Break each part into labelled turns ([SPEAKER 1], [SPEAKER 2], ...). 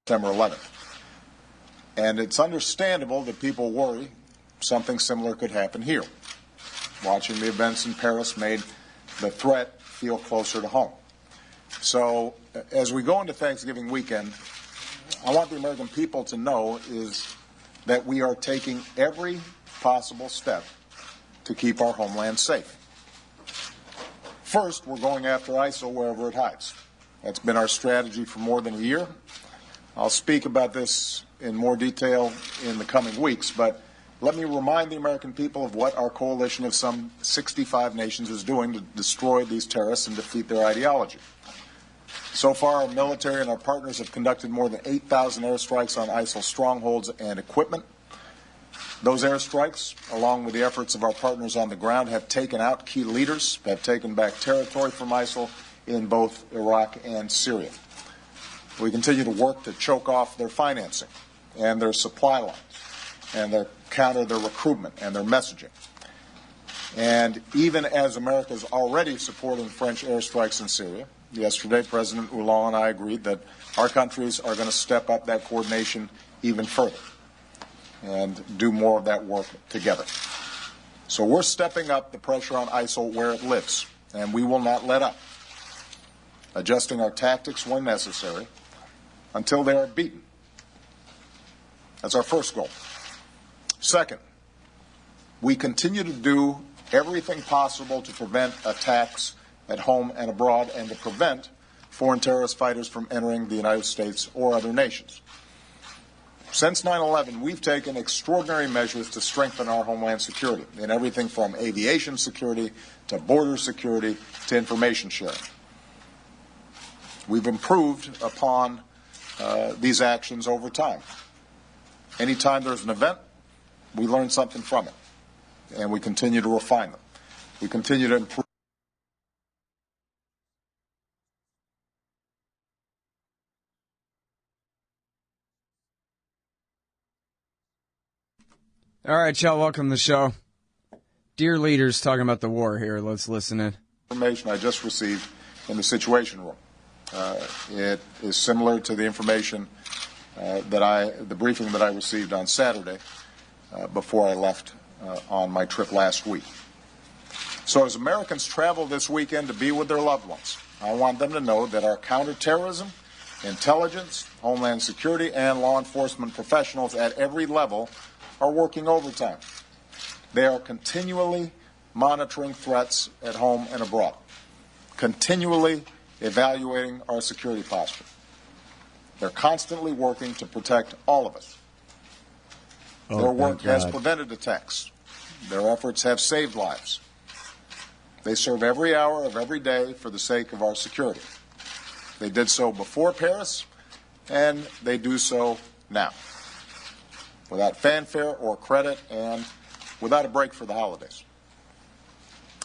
[SPEAKER 1] September 11th. And it's understandable that people worry something similar could happen here. Watching the events in Paris made the threat feel closer to home. So as we go into Thanksgiving weekend, I want the American people to know is that we are taking every possible step to keep our homeland safe. First, we're going after ISIL wherever it hides. That's been our strategy for more than a year. I'll speak about this in more detail in the coming weeks, but let me remind the American people of what our coalition of some 65 nations is doing to destroy these terrorists and defeat their ideology. So far, our military and our partners have conducted more than 8,000 airstrikes on ISIL strongholds and equipment. Those airstrikes, along with the efforts of our partners on the ground, have taken out key leaders, have taken back territory from ISIL in both Iraq and Syria. We continue to work to choke off their financing and their supply lines and counter their recruitment and their messaging. And even as America is already supporting French airstrikes in Syria, yesterday President Hollande and I agreed that our countries are going to step up that coordination even further and do more of that work together. So we're stepping up the pressure on ISIL where it lives, and we will not let up, adjusting our tactics when necessary until they are beaten. That's our first goal. Second, we continue to do everything possible to prevent attacks at home and abroad and to prevent foreign terrorist fighters from entering the United States or other nations. Since 9/11, we've taken extraordinary measures to strengthen our homeland security in everything from aviation security to border security to information sharing. We've improved upon these actions over time. Anytime there's an event, we learn something from it, and we continue to refine them. We continue to improve.
[SPEAKER 2] All right, y'all, welcome to the show. Dear leaders talking about the war here. Let's listen in.
[SPEAKER 1] Information I just received in the Situation Room. It is similar to the information the briefing that I received on Saturday before I left on my trip last week. So as Americans travel this weekend to be with their loved ones, I want them to know that our counterterrorism, intelligence, homeland security, and law enforcement professionals at every level are working overtime. They are continually monitoring threats at home and abroad, continually evaluating our security posture. They're constantly working to protect all of us. Their work has prevented attacks. Their efforts have saved lives. They serve every hour of every day for the sake of our security. They did so before Paris, and they do so now, without fanfare or credit and without a break for the holidays.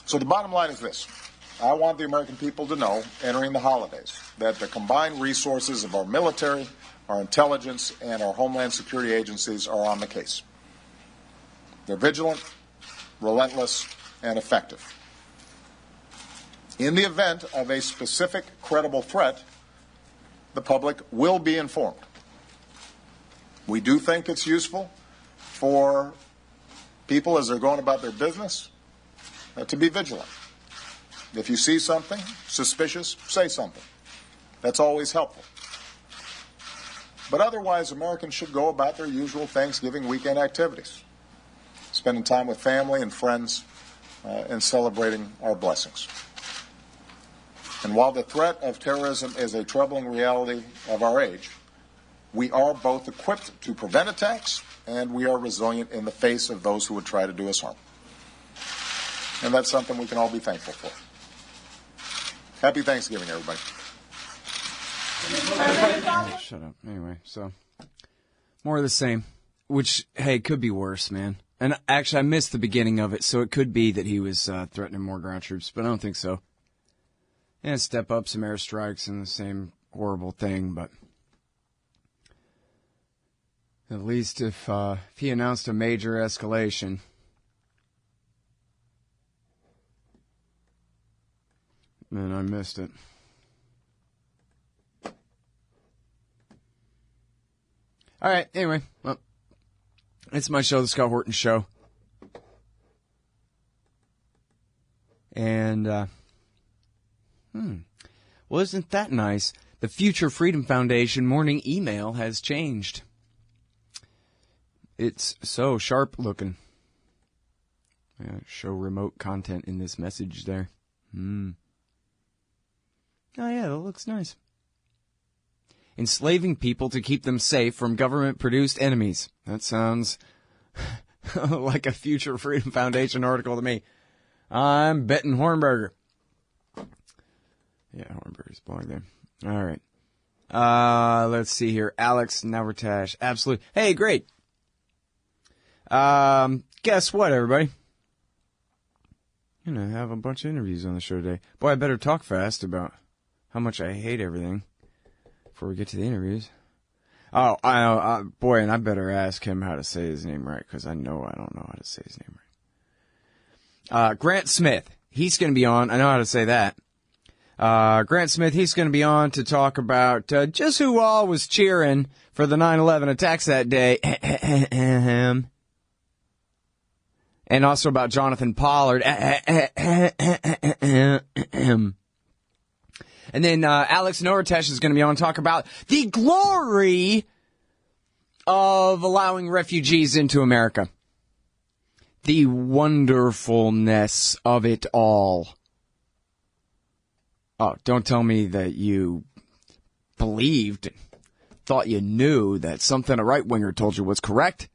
[SPEAKER 1] So the bottom line is this. I want the American people to know, entering the holidays, that the combined resources of our military, our intelligence, and our homeland security agencies are on the case. They're vigilant, relentless, and effective. In the event of a specific credible threat, the public will be informed. We do think it's useful for people as they're going about their business to be vigilant. If you see something suspicious, say something. That's always helpful. But otherwise, Americans should go about their usual Thanksgiving weekend activities, spending time with family and friends and celebrating our blessings. And while the threat of terrorism is a troubling reality of our age, we are both equipped to prevent attacks and we are resilient in the face of those who would try to do us harm. And that's something we can all be thankful for. Happy Thanksgiving, everybody.
[SPEAKER 2] Oh, shut up. Anyway, so more of the same, which, hey, could be worse, man. And actually, I missed the beginning of it, so it could be that he was threatening more ground troops, but I don't think so. And step up some airstrikes and the same horrible thing, but at least if he announced a major escalation, then I missed it. All right, anyway, well, it's my show, the Scott Horton Show. And, well, isn't that nice? The Future Freedom Foundation morning email has changed. It's so sharp looking. Show remote content in this message there. Oh, yeah, that looks nice. Enslaving people to keep them safe from government-produced enemies. That sounds like a Future Freedom Foundation article to me. I'm betting Hornberger. Yeah, Hornberger's belong there. All right. Let's see here. Alex Navratash. Absolutely. Hey, great. Guess what, everybody? I'm going to have a bunch of interviews on the show today. Boy, I better talk fast about how much I hate everything before we get to the interviews. Oh, boy, and I better ask him how to say his name right, because I know I don't know how to say his name right. Grant Smith. He's going to be on. I know how to say that. Grant Smith, he's going to be on to talk about just who all was cheering for the 9/11 attacks that day. And also about Jonathan Pollard. And then Alex Noratesh is going to be on to talk about the glory of allowing refugees into America. The wonderfulness of it all. Oh, don't tell me that you believed, thought you knew that something a right-winger told you was correct.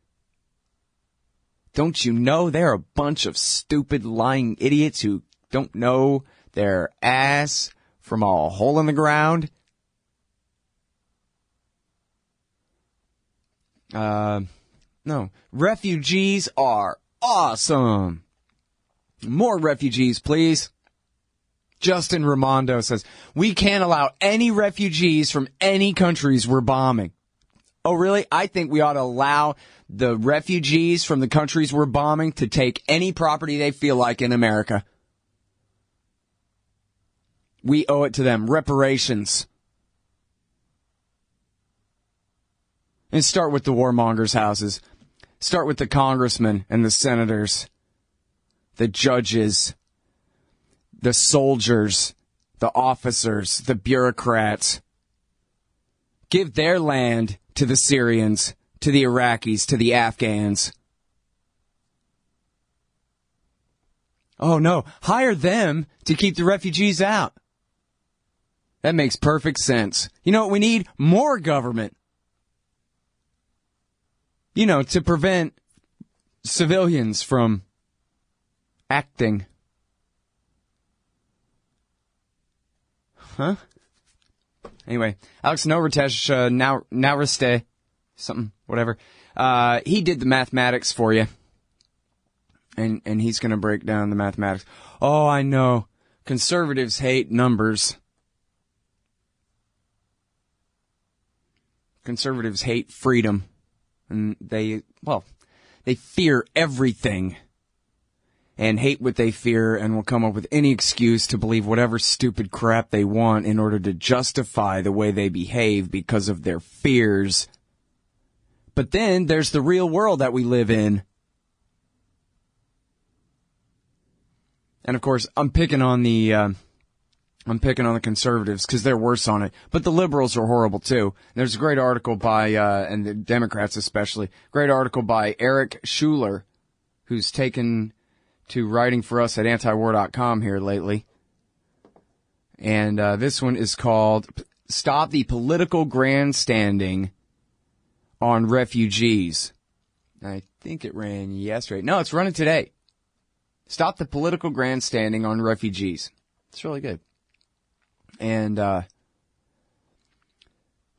[SPEAKER 2] Don't you know they're a bunch of stupid, lying idiots who don't know their ass from a hole in the ground? No. Refugees are awesome. More refugees, please. Justin Raimondo says, we can't allow any refugees from any countries we're bombing. Oh, really? I think we ought to allow the refugees from the countries we're bombing to take any property they feel like in America. We owe it to them. Reparations. And start with the warmongers' houses. Start with the congressmen and the senators, the judges, the soldiers, the officers, the bureaucrats. Give their land to the Syrians, to the Iraqis, to the Afghans. Oh, no. Hire them to keep the refugees out. That makes perfect sense. You know what we need? More government. You know, to prevent civilians from acting. Huh? Anyway, Alex Novritesh, Nauriste, something, whatever. He did the mathematics for you. And he's going to break down the mathematics. Oh, I know. Conservatives hate numbers. Conservatives hate freedom. And they fear everything. And hate what they fear and will come up with any excuse to believe whatever stupid crap they want in order to justify the way they behave because of their fears. But then there's the real world that we live in. And of course, I'm picking on the conservatives because they're worse on it. But the liberals are horrible too. There's a great article by, and the Democrats especially, great article by Eric Schuler, who's taken to writing for us at antiwar.com here lately. And this one is called Stop the Political Grandstanding on Refugees. I think it ran yesterday. No, it's running today. Stop the Political Grandstanding on Refugees. It's really good. And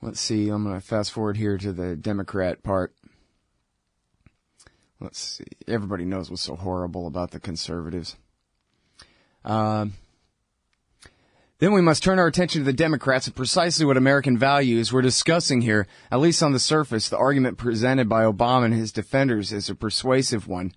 [SPEAKER 2] let's see, I'm going to fast forward here to the Democrat part. Let's see. Everybody knows what's so horrible about the conservatives. Then we must turn our attention to the Democrats and precisely what American values we're discussing here. At least on the surface, the argument presented by Obama and his defenders is a persuasive one.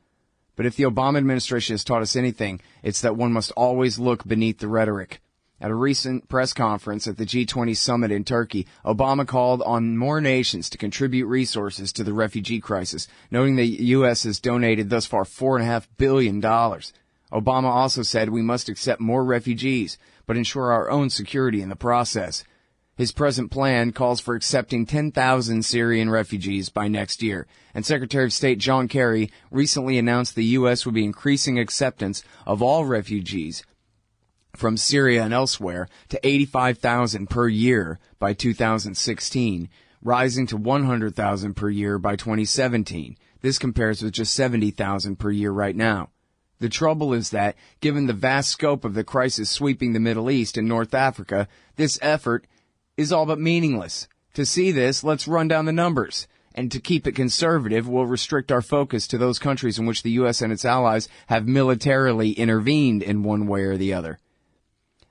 [SPEAKER 2] But if the Obama administration has taught us anything, it's that one must always look beneath the rhetoric. At a recent press conference at the G20 summit in Turkey, Obama called on more nations to contribute resources to the refugee crisis, noting the U.S. has donated thus far $4.5 billion. Obama also said we must accept more refugees, but ensure our own security in the process. His present plan calls for accepting 10,000 Syrian refugees by next year, and Secretary of State John Kerry recently announced the U.S. would be increasing acceptance of all refugees from Syria and elsewhere to 85,000 per year by 2016, rising to 100,000 per year by 2017. This compares with just 70,000 per year right now. The trouble is that, given the vast scope of the crisis sweeping the Middle East and North Africa, this effort is all but meaningless. To see this, let's run down the numbers. And to keep it conservative, we'll restrict our focus to those countries in which the U.S. and its allies have militarily intervened in one way or the other.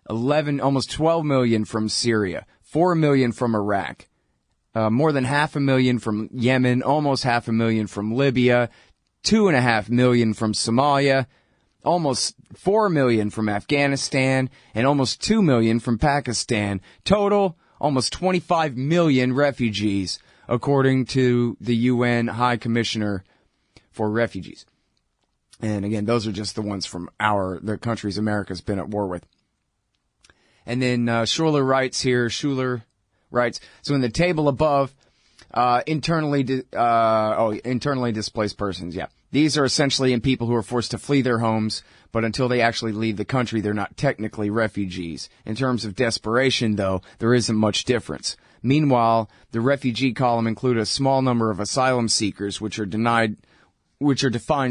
[SPEAKER 2] Almost 12 million from Syria, 4 million from Iraq, more than 500,000 from Yemen, almost 500,000 from Libya, 2.5 million from Somalia, almost 4 million from Afghanistan, and almost 2 million from Pakistan. Total, almost 25 million refugees, according to the UN High Commissioner for Refugees. And again, those are just the ones from the countries America's been at war with. And then Schuler writes, so in the table above, internally displaced persons, yeah. These are essentially people who are forced to flee their homes, but until they actually leave the country, they're not technically refugees. In terms of desperation, though, there isn't much difference. Meanwhile, the refugee column include a small number of asylum seekers, which are defined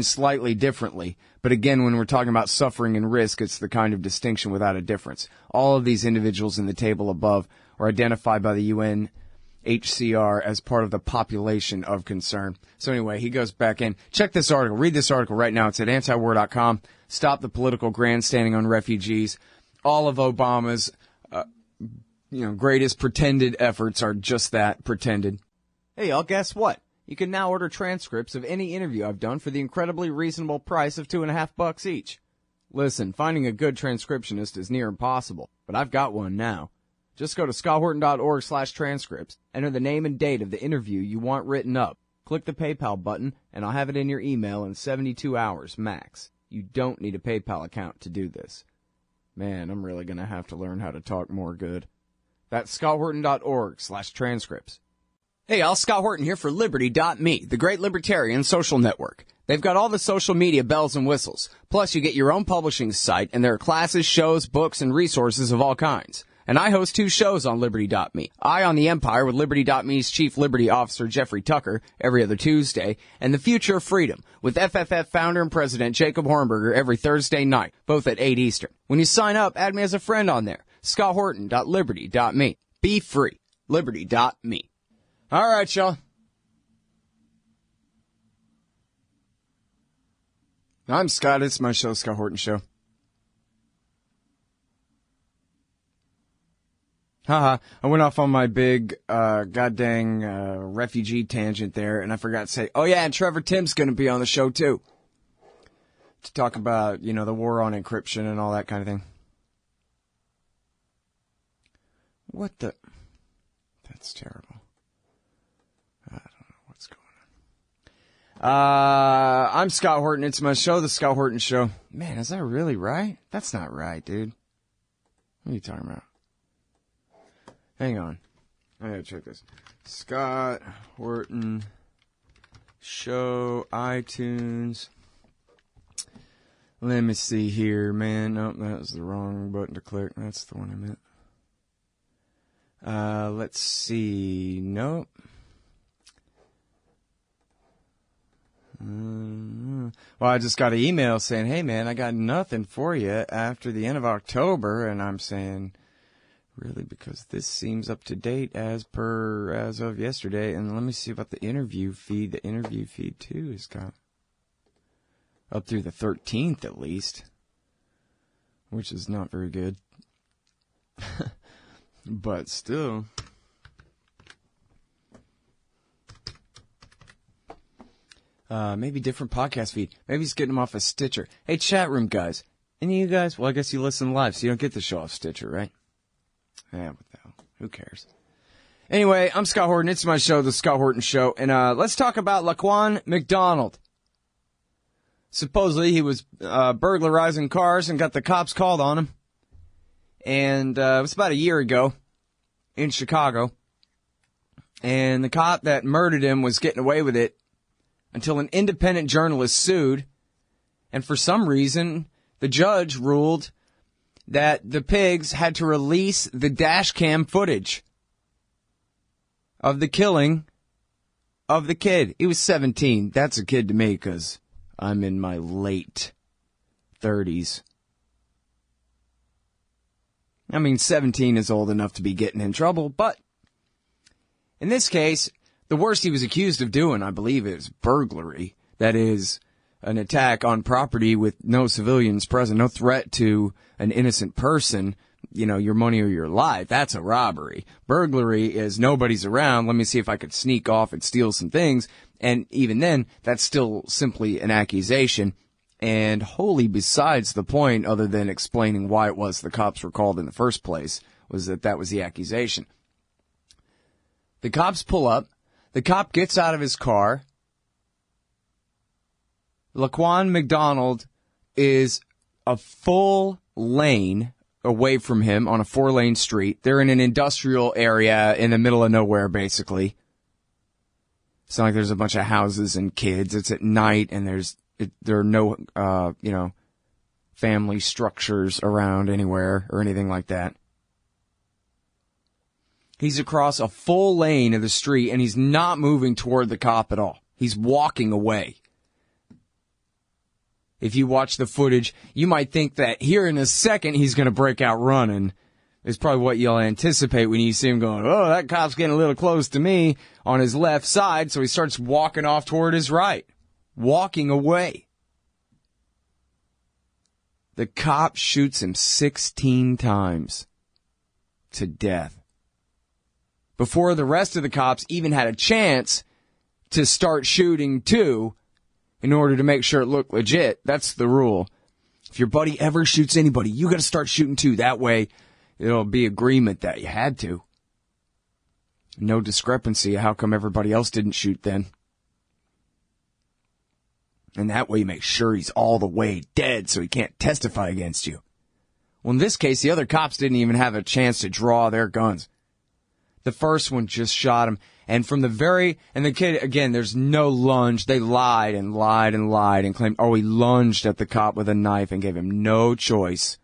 [SPEAKER 2] slightly differently. But again, when we're talking about suffering and risk, it's the kind of distinction without a difference. All of these individuals in the table above are identified by the UNHCR as part of the population of concern. So anyway, he goes back in. Check this article. Read this article right now. It's at antiwar.com. Stop the political grandstanding on refugees. All of Obama's, greatest pretended efforts are just that, pretended. Hey, y'all, guess what? You can now order transcripts of any interview I've done for the incredibly reasonable price of $2.50 each. Listen, finding a good transcriptionist is near impossible, but I've got one now. Just go to scotthorton.org/transcripts, enter the name and date of the interview you want written up, click the PayPal button, and I'll have it in your email in 72 hours max. You don't need a PayPal account to do this. Man, I'm really going to have to learn how to talk more good. That's scotthorton.org/transcripts. Hey, y'all, Scott Horton here for Liberty.me, the great libertarian social network. They've got all the social media bells and whistles. Plus, you get your own publishing site, and there are classes, shows, books, and resources of all kinds. And I host 2 shows on Liberty.me. Eye on the Empire with Liberty.me's Chief Liberty Officer Jeffrey Tucker every other Tuesday, and The Future of Freedom with FFF founder and president Jacob Hornberger every Thursday night, both at 8 Eastern. When you sign up, add me as a friend on there. scotthorton.liberty.me. Be free. Liberty.me. All right, y'all. I'm Scott. It's my show, Scott Horton Show. Haha, I went off on my big, refugee tangent there, and I forgot to say, oh yeah, and Trevor Tim's gonna be on the show too. To talk about, the war on encryption and all that kind of thing. What the? That's terrible. I don't know what's going on. I'm Scott Horton. It's my show, The Scott Horton Show. Man, is that really right? That's not right, dude. What are you talking about? Hang on. I gotta check this. Scott Horton Show, iTunes. Let me see here, man. Nope, that was the wrong button to click. That's the one I meant. Let's see. Nope. Well, I just got an email saying, hey, man, I got nothing for you after the end of October. And I'm saying, really, because this seems up to date as of yesterday. And let me see about the interview feed. The interview feed, too, has got up through the 13th at least, which is not very good. But still. Maybe different podcast feed. Maybe he's getting them off a Stitcher. Hey, chat room guys. Any of you guys? Well, I guess you listen live, so you don't get the show off Stitcher, right? Yeah, what the hell? Who cares? Anyway, I'm Scott Horton. It's my show, The Scott Horton Show. And let's talk about Laquan McDonald. Supposedly, he was burglarizing cars and got the cops called on him. And it was about a year ago in Chicago. And the cop that murdered him was getting away with it until an independent journalist sued. And for some reason, the judge ruled that the pigs had to release the dash cam footage of the killing of the kid. He was 17. That's a kid to me because I'm in my late 30s. I mean, 17 is old enough to be getting in trouble, but in this case, the worst he was accused of doing, I believe, is burglary. That is an attack on property with no civilians present, no threat to an innocent person, you know, your money or your life. That's a robbery. Burglary is nobody's around. Let me see if I could sneak off and steal some things. And even then, that's still simply an accusation and wholly besides the point, other than explaining why it was the cops were called in the first place, was that was the accusation. The cops pull up. The cop gets out of his car. Laquan McDonald is a full lane away from him on a 4-lane street. They're in an industrial area in the middle of nowhere, basically. It's not like there's a bunch of houses and kids. It's at night, and there are no, family structures around anywhere or anything like that. He's across a full lane of the street, and he's not moving toward the cop at all. He's walking away. If you watch the footage, you might think that here in a second he's going to break out running. It's probably what you'll anticipate when you see him going, oh, that cop's getting a little close to me on his left side, so he starts walking off toward his right, walking away. The cop shoots him 16 times to death before the rest of the cops even had a chance to start shooting too, in order to make sure it looked legit. That's the rule. If your buddy ever shoots anybody, you got to start shooting too. That way, it'll be agreement that you had to. No discrepancy. How come everybody else didn't shoot then? And that way you make sure he's all the way dead so he can't testify against you. Well, in this case, the other cops didn't even have a chance to draw their guns. The first one just shot him. And from the kid, again, there's no lunge. They lied and lied and lied and claimed, oh, he lunged at the cop with a knife and gave him no choice.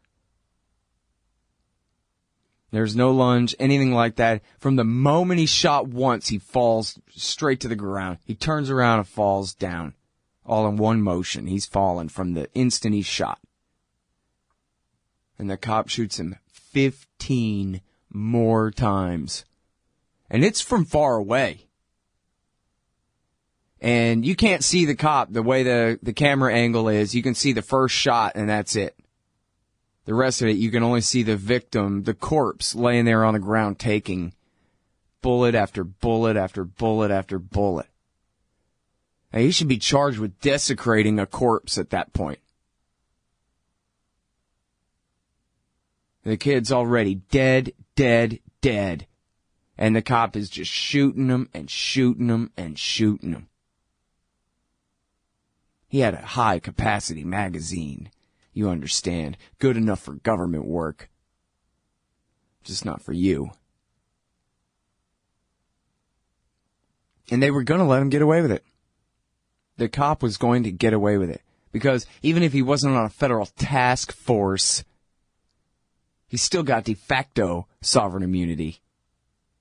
[SPEAKER 2] There's no lunge, anything like that. From the moment he shot once, he falls straight to the ground. He turns around and falls down. All in one motion. He's fallen from the instant he shot. And the cop shoots him 15 more times. And it's from far away. And you can't see the cop the way the camera angle is. You can see the first shot, and that's it. The rest of it, you can only see the victim, the corpse, laying there on the ground taking bullet after bullet after bullet after bullet. Now, he should be charged with desecrating a corpse at that point. The kid's already dead, dead, dead. And the cop is just shooting him and shooting him and shooting him. He had a high-capacity magazine, you understand. Good enough for government work. Just not for you. And they were going to let him get away with it. The cop was going to get away with it. Because even if he wasn't on a federal task force, he's still got de facto sovereign immunity.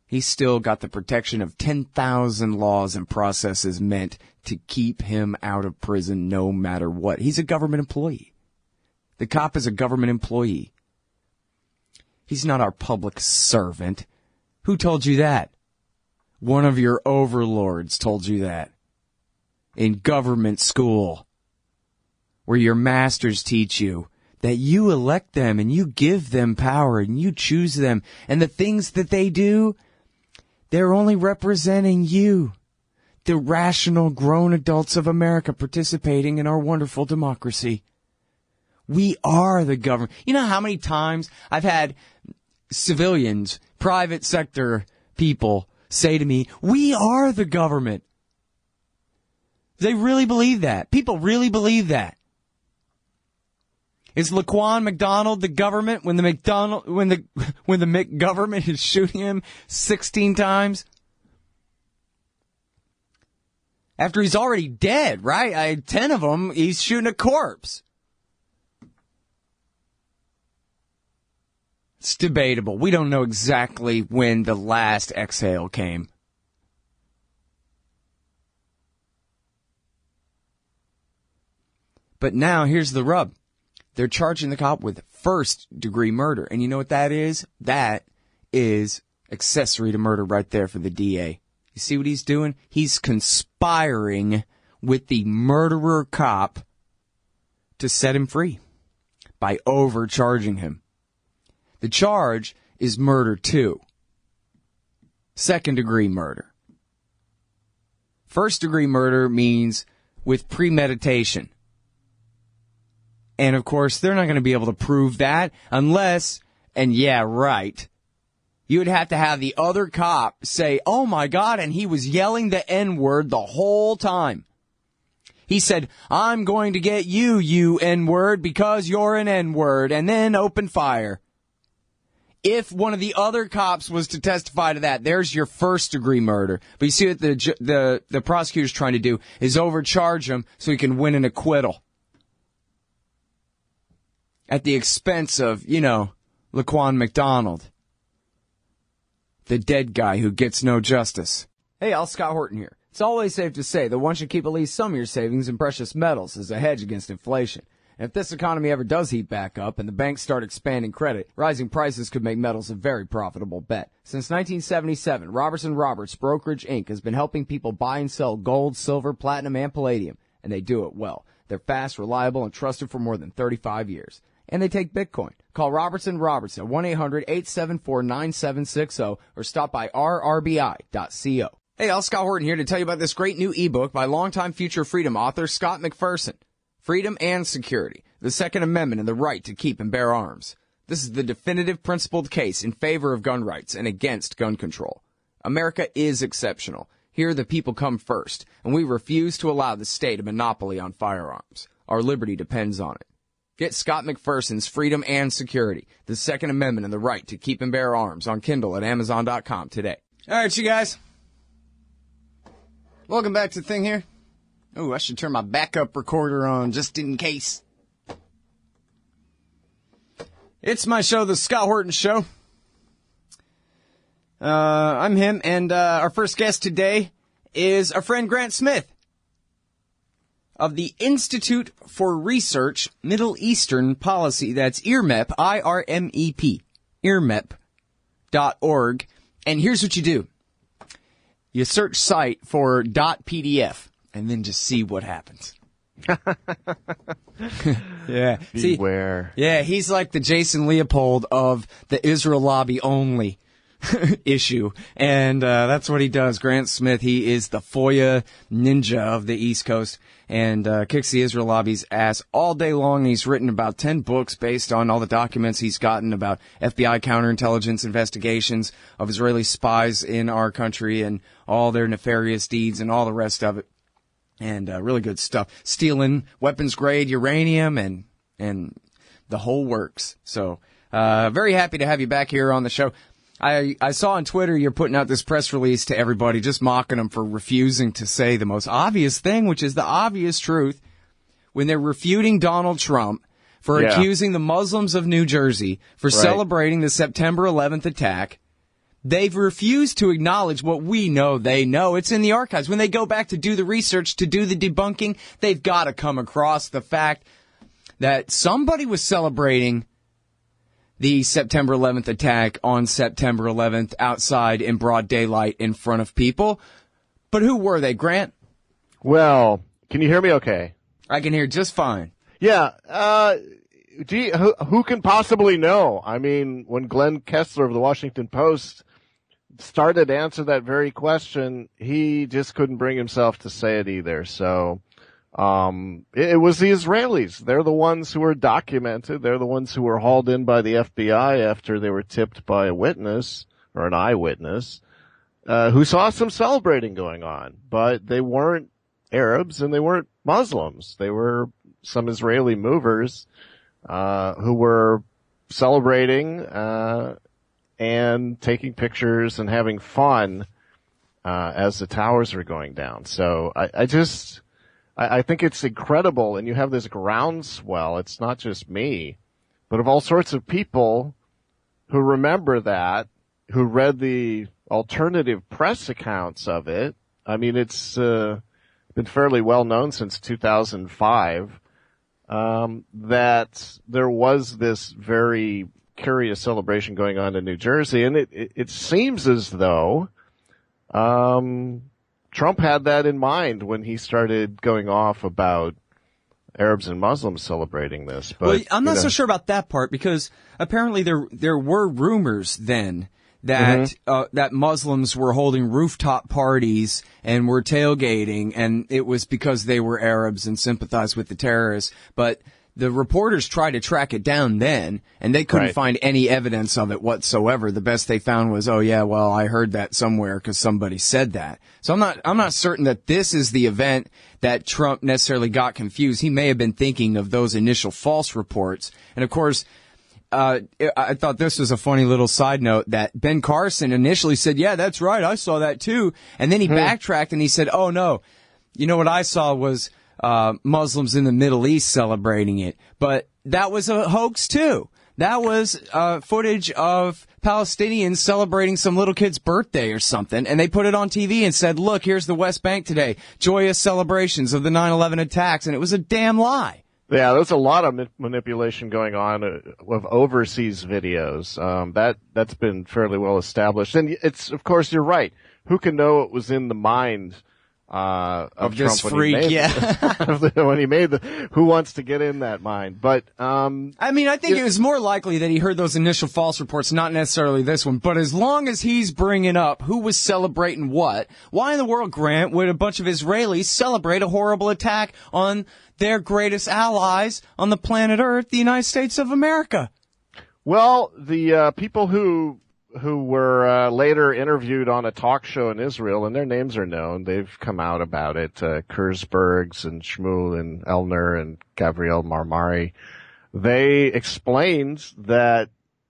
[SPEAKER 2] He's still got the protection of 10,000 laws and processes meant to keep him out of prison no matter what. He's a government employee. The cop is a government employee. He's not our public servant. Who told you that? One of your overlords told you that. In government school, where your masters teach you that you elect them and you give them power and you choose them. And the things that they do, they're only representing you, the rational grown adults of America participating in our wonderful democracy. We are the government. You know how many times I've had civilians, private sector people say to me, we are the government. They really believe that. People really believe that. Is Laquan McDonald the government when the McGovernment is shooting him 16 times? After he's already dead, right? 10 of them, he's shooting a corpse. It's debatable. We don't know exactly when the last exhale came. But now here's the rub. They're charging the cop with first-degree murder. And you know what that is? That is accessory to murder right there for the DA. You see what he's doing? He's conspiring with the murderer cop to set him free by overcharging him. The charge is murder 2. Second-degree murder. First-degree murder means with premeditation. And, of course, they're not going to be able to prove that unless, and yeah, right, you would have to have the other cop say, oh, my God, and he was yelling the N-word the whole time. He said, I'm going to get you, you N-word, because you're an N-word, and then open fire. If one of the other cops was to testify to that, there's your first-degree murder. But you see what the prosecutor's trying to do is overcharge him so he can win an acquittal. At the expense of, Laquan McDonald. The dead guy who gets no justice. Hey, all, Scott Horton here. It's always safe to say that one should keep at least some of your savings in precious metals as a hedge against inflation. And if this economy ever does heat back up and the banks start expanding credit, rising prices could make metals a very profitable bet. Since 1977, Robertson Roberts Brokerage Inc. has been helping people buy and sell gold, silver, platinum, and palladium, and they do it well. They're fast, reliable, and trusted for more than 35 years. And they take Bitcoin. Call Robertson Roberts at 1-800-874-9760 or stop by rrbi.co. Hey, all, Scott Horton here to tell you about this great new ebook by longtime Future Freedom author Scott McPherson. Freedom and Security, the Second Amendment and the Right to Keep and Bear Arms. This is the definitive principled case in favor of gun rights and against gun control. America is exceptional. Here the people come first, and we refuse to allow the state a monopoly on firearms. Our liberty depends on it. Get Scott McPherson's Freedom and Security, the Second Amendment and the Right to Keep and Bear Arms on Kindle at Amazon.com today. All right, you guys. Welcome back to the thing here. Oh, I should turn my backup recorder on just in case. It's my show, The Scott Horton Show. I'm him, and our first guest today is our friend Grant Smith of the Institute for Research Middle Eastern Policy. That's IRMEP, I-R-M-E-P, IRMEP.org. And here's what you do. You search site for .pdf and then just see what happens. Yeah.
[SPEAKER 3] Beware.
[SPEAKER 2] Yeah, he's like the Jason Leopold of the Israel lobby only issue. And that's what he does. Grant Smith, he is the FOIA ninja of the East Coast and kicks the Israel lobby's ass all day long. He's written about 10 books based on all the documents he's gotten about FBI counterintelligence investigations of Israeli spies in our country and all their nefarious deeds and all the rest of it. And really good stuff. Stealing weapons-grade uranium and the whole works. So very happy to have you back here on the show. I saw on Twitter you're putting out this press release to everybody, just mocking them for refusing to say the most obvious thing, which is the obvious truth, when they're refuting Donald Trump for accusing the Muslims of New Jersey for celebrating the September 11th attack. They've refused to acknowledge what we know they know. It's in the archives. When they go back to do the research, to do the debunking, they've got to come across the fact that somebody was celebrating the September 11th attack on September 11th outside in broad daylight in front of people. But who were they, Grant?
[SPEAKER 3] Well, can you hear me okay?
[SPEAKER 2] I can hear just fine.
[SPEAKER 3] Yeah. Who can possibly know? I mean, when Glenn Kessler of the Washington Post started to answer that very question, he just couldn't bring himself to say it either. So It was the Israelis. They're the ones who were documented. They're the ones who were hauled in by the FBI after they were tipped by a witness or an eyewitness, who saw some celebrating going on. But they weren't Arabs and they weren't Muslims. They were some Israeli movers, who were celebrating, and taking pictures and having fun, as the towers were going down. So I think it's incredible, and you have this groundswell. It's not just me, but of all sorts of people who remember that, who read the alternative press accounts of it. I mean, it's been fairly well known since 2005 that there was this very curious celebration going on in New Jersey, and it seems as though Trump had that in mind when he started going off about Arabs and Muslims celebrating this. But
[SPEAKER 2] well, I'm not so sure about that part, because apparently there were rumors then that that Muslims were holding rooftop parties and were tailgating, and it was because they were Arabs and sympathized with the terrorists. But the reporters tried to track it down then, and they couldn't find any evidence of it whatsoever. The best they found was, oh yeah, well, I heard that somewhere because somebody said that. So I'm not certain that this is the event that Trump necessarily got confused. He may have been thinking of those initial false reports. And of course, I thought this was a funny little side note that Ben Carson initially said, yeah, that's right, I saw that too. And then he backtracked and he said, oh no, you know what I saw was Muslims in the Middle East celebrating it. But that was a hoax too. That was footage of Palestinians celebrating some little kid's birthday or something, and they put it on TV and said, look, here's the West Bank today, joyous celebrations of the 9/11 attacks, and it was a damn lie.
[SPEAKER 3] Yeah, there's a lot of manipulation going on of overseas videos. That's been fairly well established. And it's, of course, you're right. Who can know what was in the mind of
[SPEAKER 2] this
[SPEAKER 3] Trump
[SPEAKER 2] freak,
[SPEAKER 3] when he made the who wants to get in that mind. But
[SPEAKER 2] I mean, I think it was more likely that he heard those initial false reports, not necessarily this one. But as long as he's bringing up who was celebrating what, why in the world, Grant, would a bunch of Israelis celebrate a horrible attack on their greatest allies on the planet Earth, the United States of America?
[SPEAKER 3] Well, the people who were later interviewed on a talk show in Israel, and their names are known. They've come out about it. Kurzbergs and Shmuel and Elner and Gabriel Marmari. They explained that,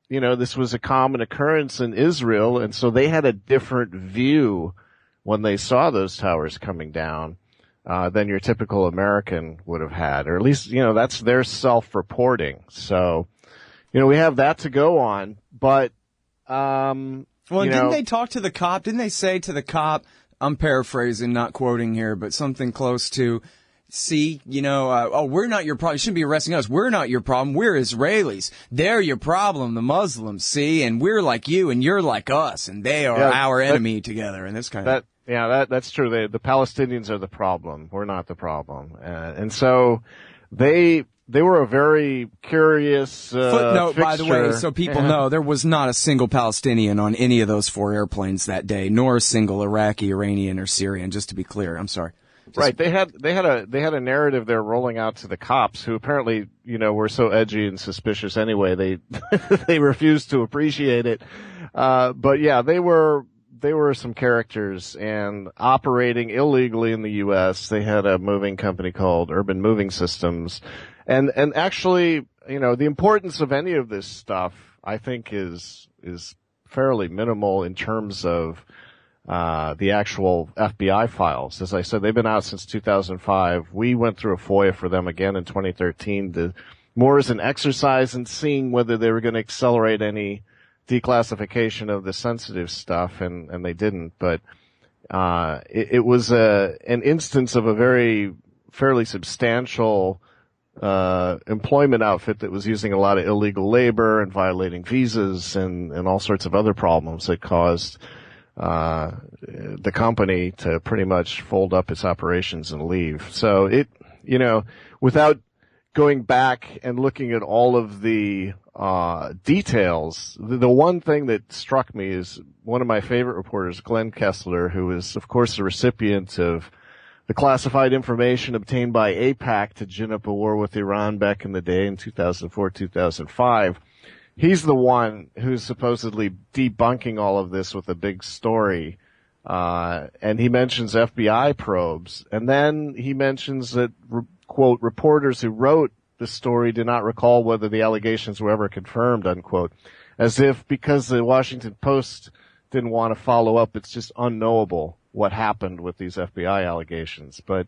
[SPEAKER 3] you know, this was a common occurrence in Israel, and so they had a different view when they saw those towers coming down than your typical American would have had. Or at least, you know, that's their self-reporting. So, you know, we have that to go on, but well,
[SPEAKER 2] didn't they talk to the cop? Didn't they say to the cop, I'm paraphrasing, not quoting here, but something close to, see, you know, we're not your problem. You shouldn't be arresting us. We're not your problem. We're Israelis. They're your problem, the Muslims, see? And we're like you, and you're like us, and they are our enemy together, and this kind of...
[SPEAKER 3] That's true. The Palestinians are the problem. We're not the problem. And so they were a very curious
[SPEAKER 2] footnote,
[SPEAKER 3] fixture.
[SPEAKER 2] by the way, so people know there was not a single Palestinian on any of those 4 airplanes that day, nor a single Iraqi, Iranian, or Syrian. Just to be clear, I'm sorry.
[SPEAKER 3] Right, they had a narrative they're rolling out to the cops, who apparently, you know, were so edgy and suspicious anyway. They they refused to appreciate it. But yeah, they were some characters and operating illegally in the U.S. They had a moving company called Urban Moving Systems. And actually, you know, the importance of any of this stuff, I think, is fairly minimal in terms of the actual FBI files. As I said, they've been out since 2005. We went through a FOIA for them again in 2013 more as an exercise in seeing whether they were going to accelerate any declassification of the sensitive stuff, and they didn't. But it was an instance of a fairly substantial employment outfit that was using a lot of illegal labor and violating visas and all sorts of other problems that caused the company to pretty much fold up its operations and leave. So it, you know, without going back and looking at all of the details, the one thing that struck me is one of my favorite reporters, Glenn Kessler, who is, of course, the recipient of the classified information obtained by AIPAC to gin up a war with Iran back in the day in 2004, 2005. He's the one who's supposedly debunking all of this with a big story. And he mentions FBI probes. And then he mentions that, quote, reporters who wrote the story do not recall whether the allegations were ever confirmed, unquote. As if because the Washington Post didn't want to follow up, it's just unknowable what happened with these FBI allegations. But,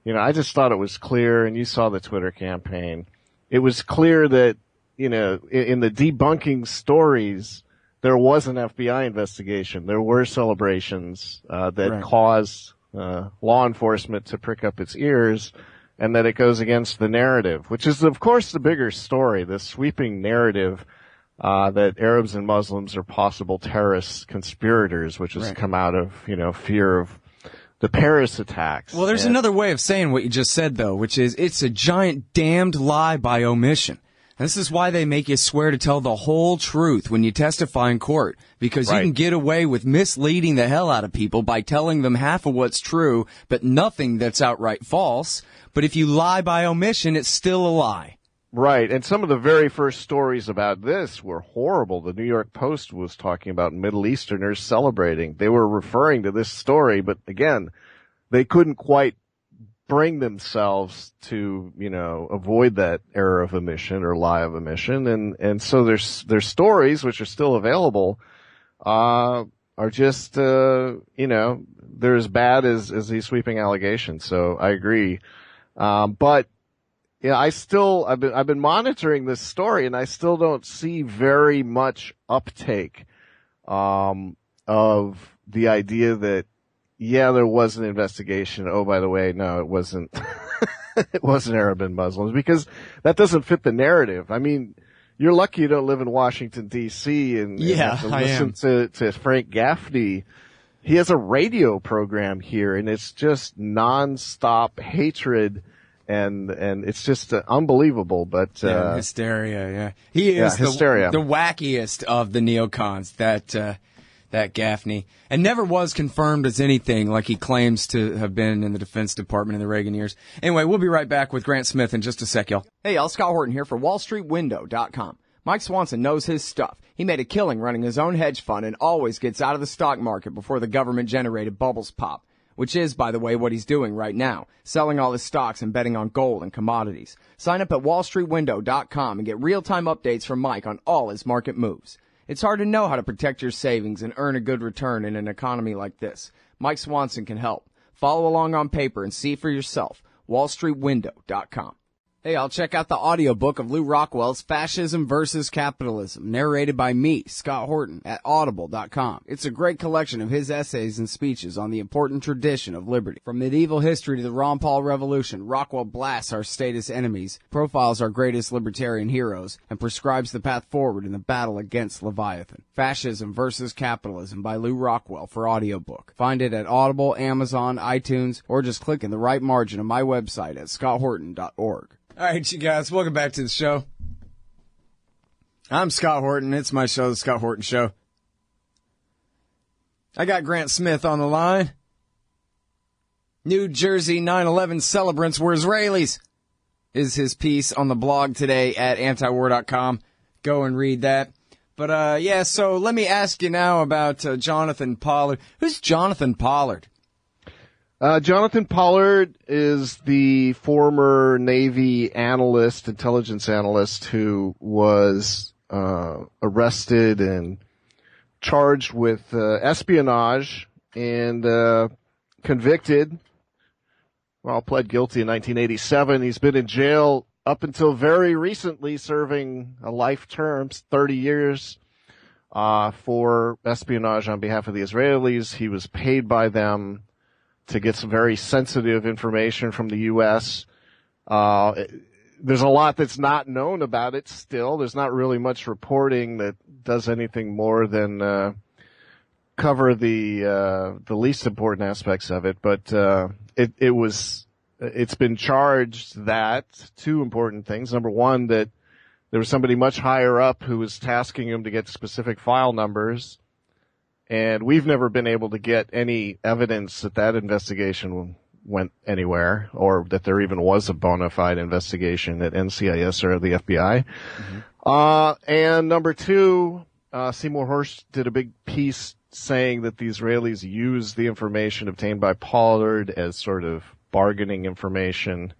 [SPEAKER 3] I just thought it was clear, and you saw the Twitter campaign. It was clear that, in the debunking stories, there was an FBI investigation. There were celebrations that caused law enforcement to prick up its ears, and that it goes against the narrative, which is, of course, the bigger story, the sweeping narrative that Arabs and Muslims are possible terrorist conspirators, which has come out of, fear of the Paris attacks.
[SPEAKER 2] Well, there's another way of saying what you just said, though, which is it's a giant damned lie by omission. This is why they make you swear to tell the whole truth when you testify in court, because you can get away with misleading the hell out of people by telling them half of what's true, but nothing that's outright false. But if you lie by omission, it's still a lie.
[SPEAKER 3] Right, and some of the very first stories about this were horrible. The New York Post was talking about Middle Easterners celebrating. They were referring to this story, but again, they couldn't quite bring themselves to, avoid that error of omission or lie of omission. And so their stories, which are still available, are just, they're as bad as these sweeping allegations. So I agree. But I've been monitoring this story, and I still don't see very much uptake, of the idea that, there was an investigation. Oh, by the way, no, it wasn't. It wasn't Arab and Muslims, because that doesn't fit the narrative. I mean, you're lucky you don't live in Washington, D.C. and have to listen to Frank Gaffney. He has a radio program here, and it's just nonstop hatred, and it's just unbelievable. But
[SPEAKER 2] hysteria. He is the wackiest of the neocons. That Gaffney, and never was confirmed as anything like he claims to have been in the Defense Department in the Reagan years. Anyway, we'll be right back with Grant Smith in just a sec, y'all. Hey, y'all, Scott Horton here for WallStreetWindow.com. Mike Swanson knows his stuff. He made a killing running his own hedge fund and always gets out of the stock market before the government-generated bubbles pop, which is, by the way, what he's doing right now, selling all his stocks and betting on gold and commodities. Sign up at WallStreetWindow.com and get real-time updates from Mike on all his market moves. It's hard to know how to protect your savings and earn a good return in an economy like this. Mike Swanson can help. Follow along on paper and see for yourself. WallStreetWindow.com. Hey, I'll check out the audiobook of Lou Rockwell's Fascism versus Capitalism, narrated by me, Scott Horton, at Audible.com. It's a great collection of his essays and speeches on the important tradition of liberty. From medieval history to the Ron Paul Revolution, Rockwell blasts our statist enemies, profiles our greatest libertarian heroes, and prescribes the path forward in the battle against Leviathan. Fascism versus Capitalism by Lou Rockwell for audiobook. Find it at Audible, Amazon, iTunes, or just click in the right margin of my website at scotthorton.org. All right, you guys, welcome back to the show. I'm Scott Horton. It's my show, The Scott Horton Show. I got Grant Smith on the line. New Jersey 9/11 celebrants were Israelis is his piece on the blog today at antiwar.com. Go and read that. But, so let me ask you now about Jonathan Pollard. Who's Jonathan Pollard?
[SPEAKER 3] Jonathan Pollard is the former Navy analyst, intelligence analyst, who was arrested and charged with espionage and convicted. Well, pled guilty in 1987. He's been in jail up until very recently, serving a life term, 30 years, for espionage on behalf of the Israelis. He was paid by them to get some very sensitive information from the U.S. There's a lot that's not known about it still. There's not really much reporting that does anything more than cover the least important aspects of it. But it's been charged that two important things. Number one, that there was somebody much higher up who was tasking him to get specific file numbers. And we've never been able to get any evidence that investigation went anywhere, or that there even was a bona fide investigation at NCIS or the FBI. And number two, Seymour Hersh did a big piece saying that the Israelis used the information obtained by Pollard as sort of bargaining information,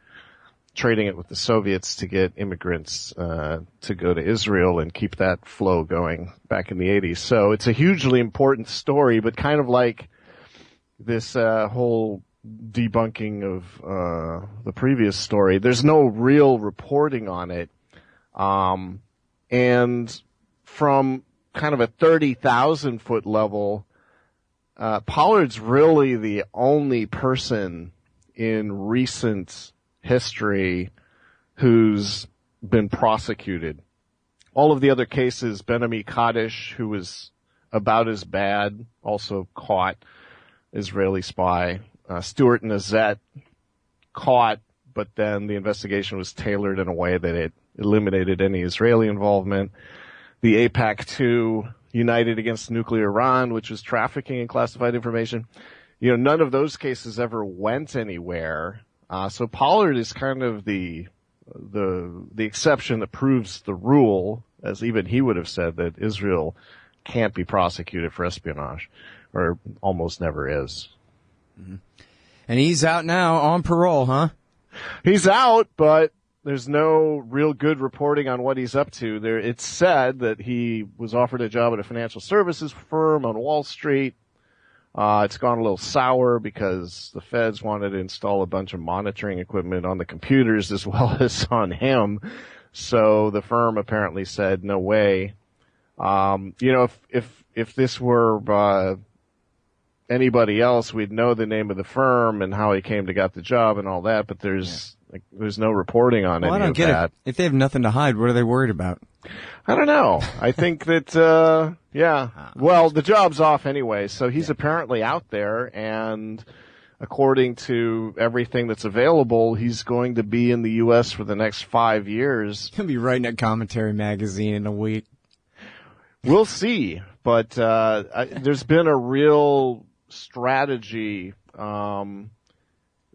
[SPEAKER 3] trading it with the Soviets to get immigrants to go to Israel and keep that flow going back in the 80s. So it's a hugely important story, but kind of like this whole debunking of the previous story, there's no real reporting on it. And from kind of a 30,000 foot level, Pollard's really the only person in recent history who's been prosecuted. All of the other cases, Ben-Ami Kaddish, who was about as bad, also caught, Israeli spy. Stuart Nazet, caught, but then the investigation was tailored in a way that it eliminated any Israeli involvement. The AIPAC 2, United Against Nuclear Iran, which was trafficking in classified information. You know, none of those cases ever went anywhere. So Pollard is kind of the exception that proves the rule, as even he would have said that Israel can't be prosecuted for espionage, or almost never is.
[SPEAKER 2] Mm-hmm. And he's out now on parole, huh?
[SPEAKER 3] He's out, but there's no real good reporting on what he's up to. It's said that he was offered a job at a financial services firm on Wall Street. It's gone a little sour because the feds wanted to install a bunch of monitoring equipment on the computers as well as on him. So the firm apparently said, no way. You know, if this were, anybody else, we'd know the name of the firm and how he came to get the job and all that, but there's no reporting on any of that. I don't get it.
[SPEAKER 2] If they have nothing to hide, what are they worried about?
[SPEAKER 3] I don't know. I think that, well, the job's off anyway, so he's apparently out there, and according to everything that's available, he's going to be in the U.S. for the next 5 years.
[SPEAKER 2] He'll be writing a commentary magazine in a week.
[SPEAKER 3] We'll see, but there's been a real strategy.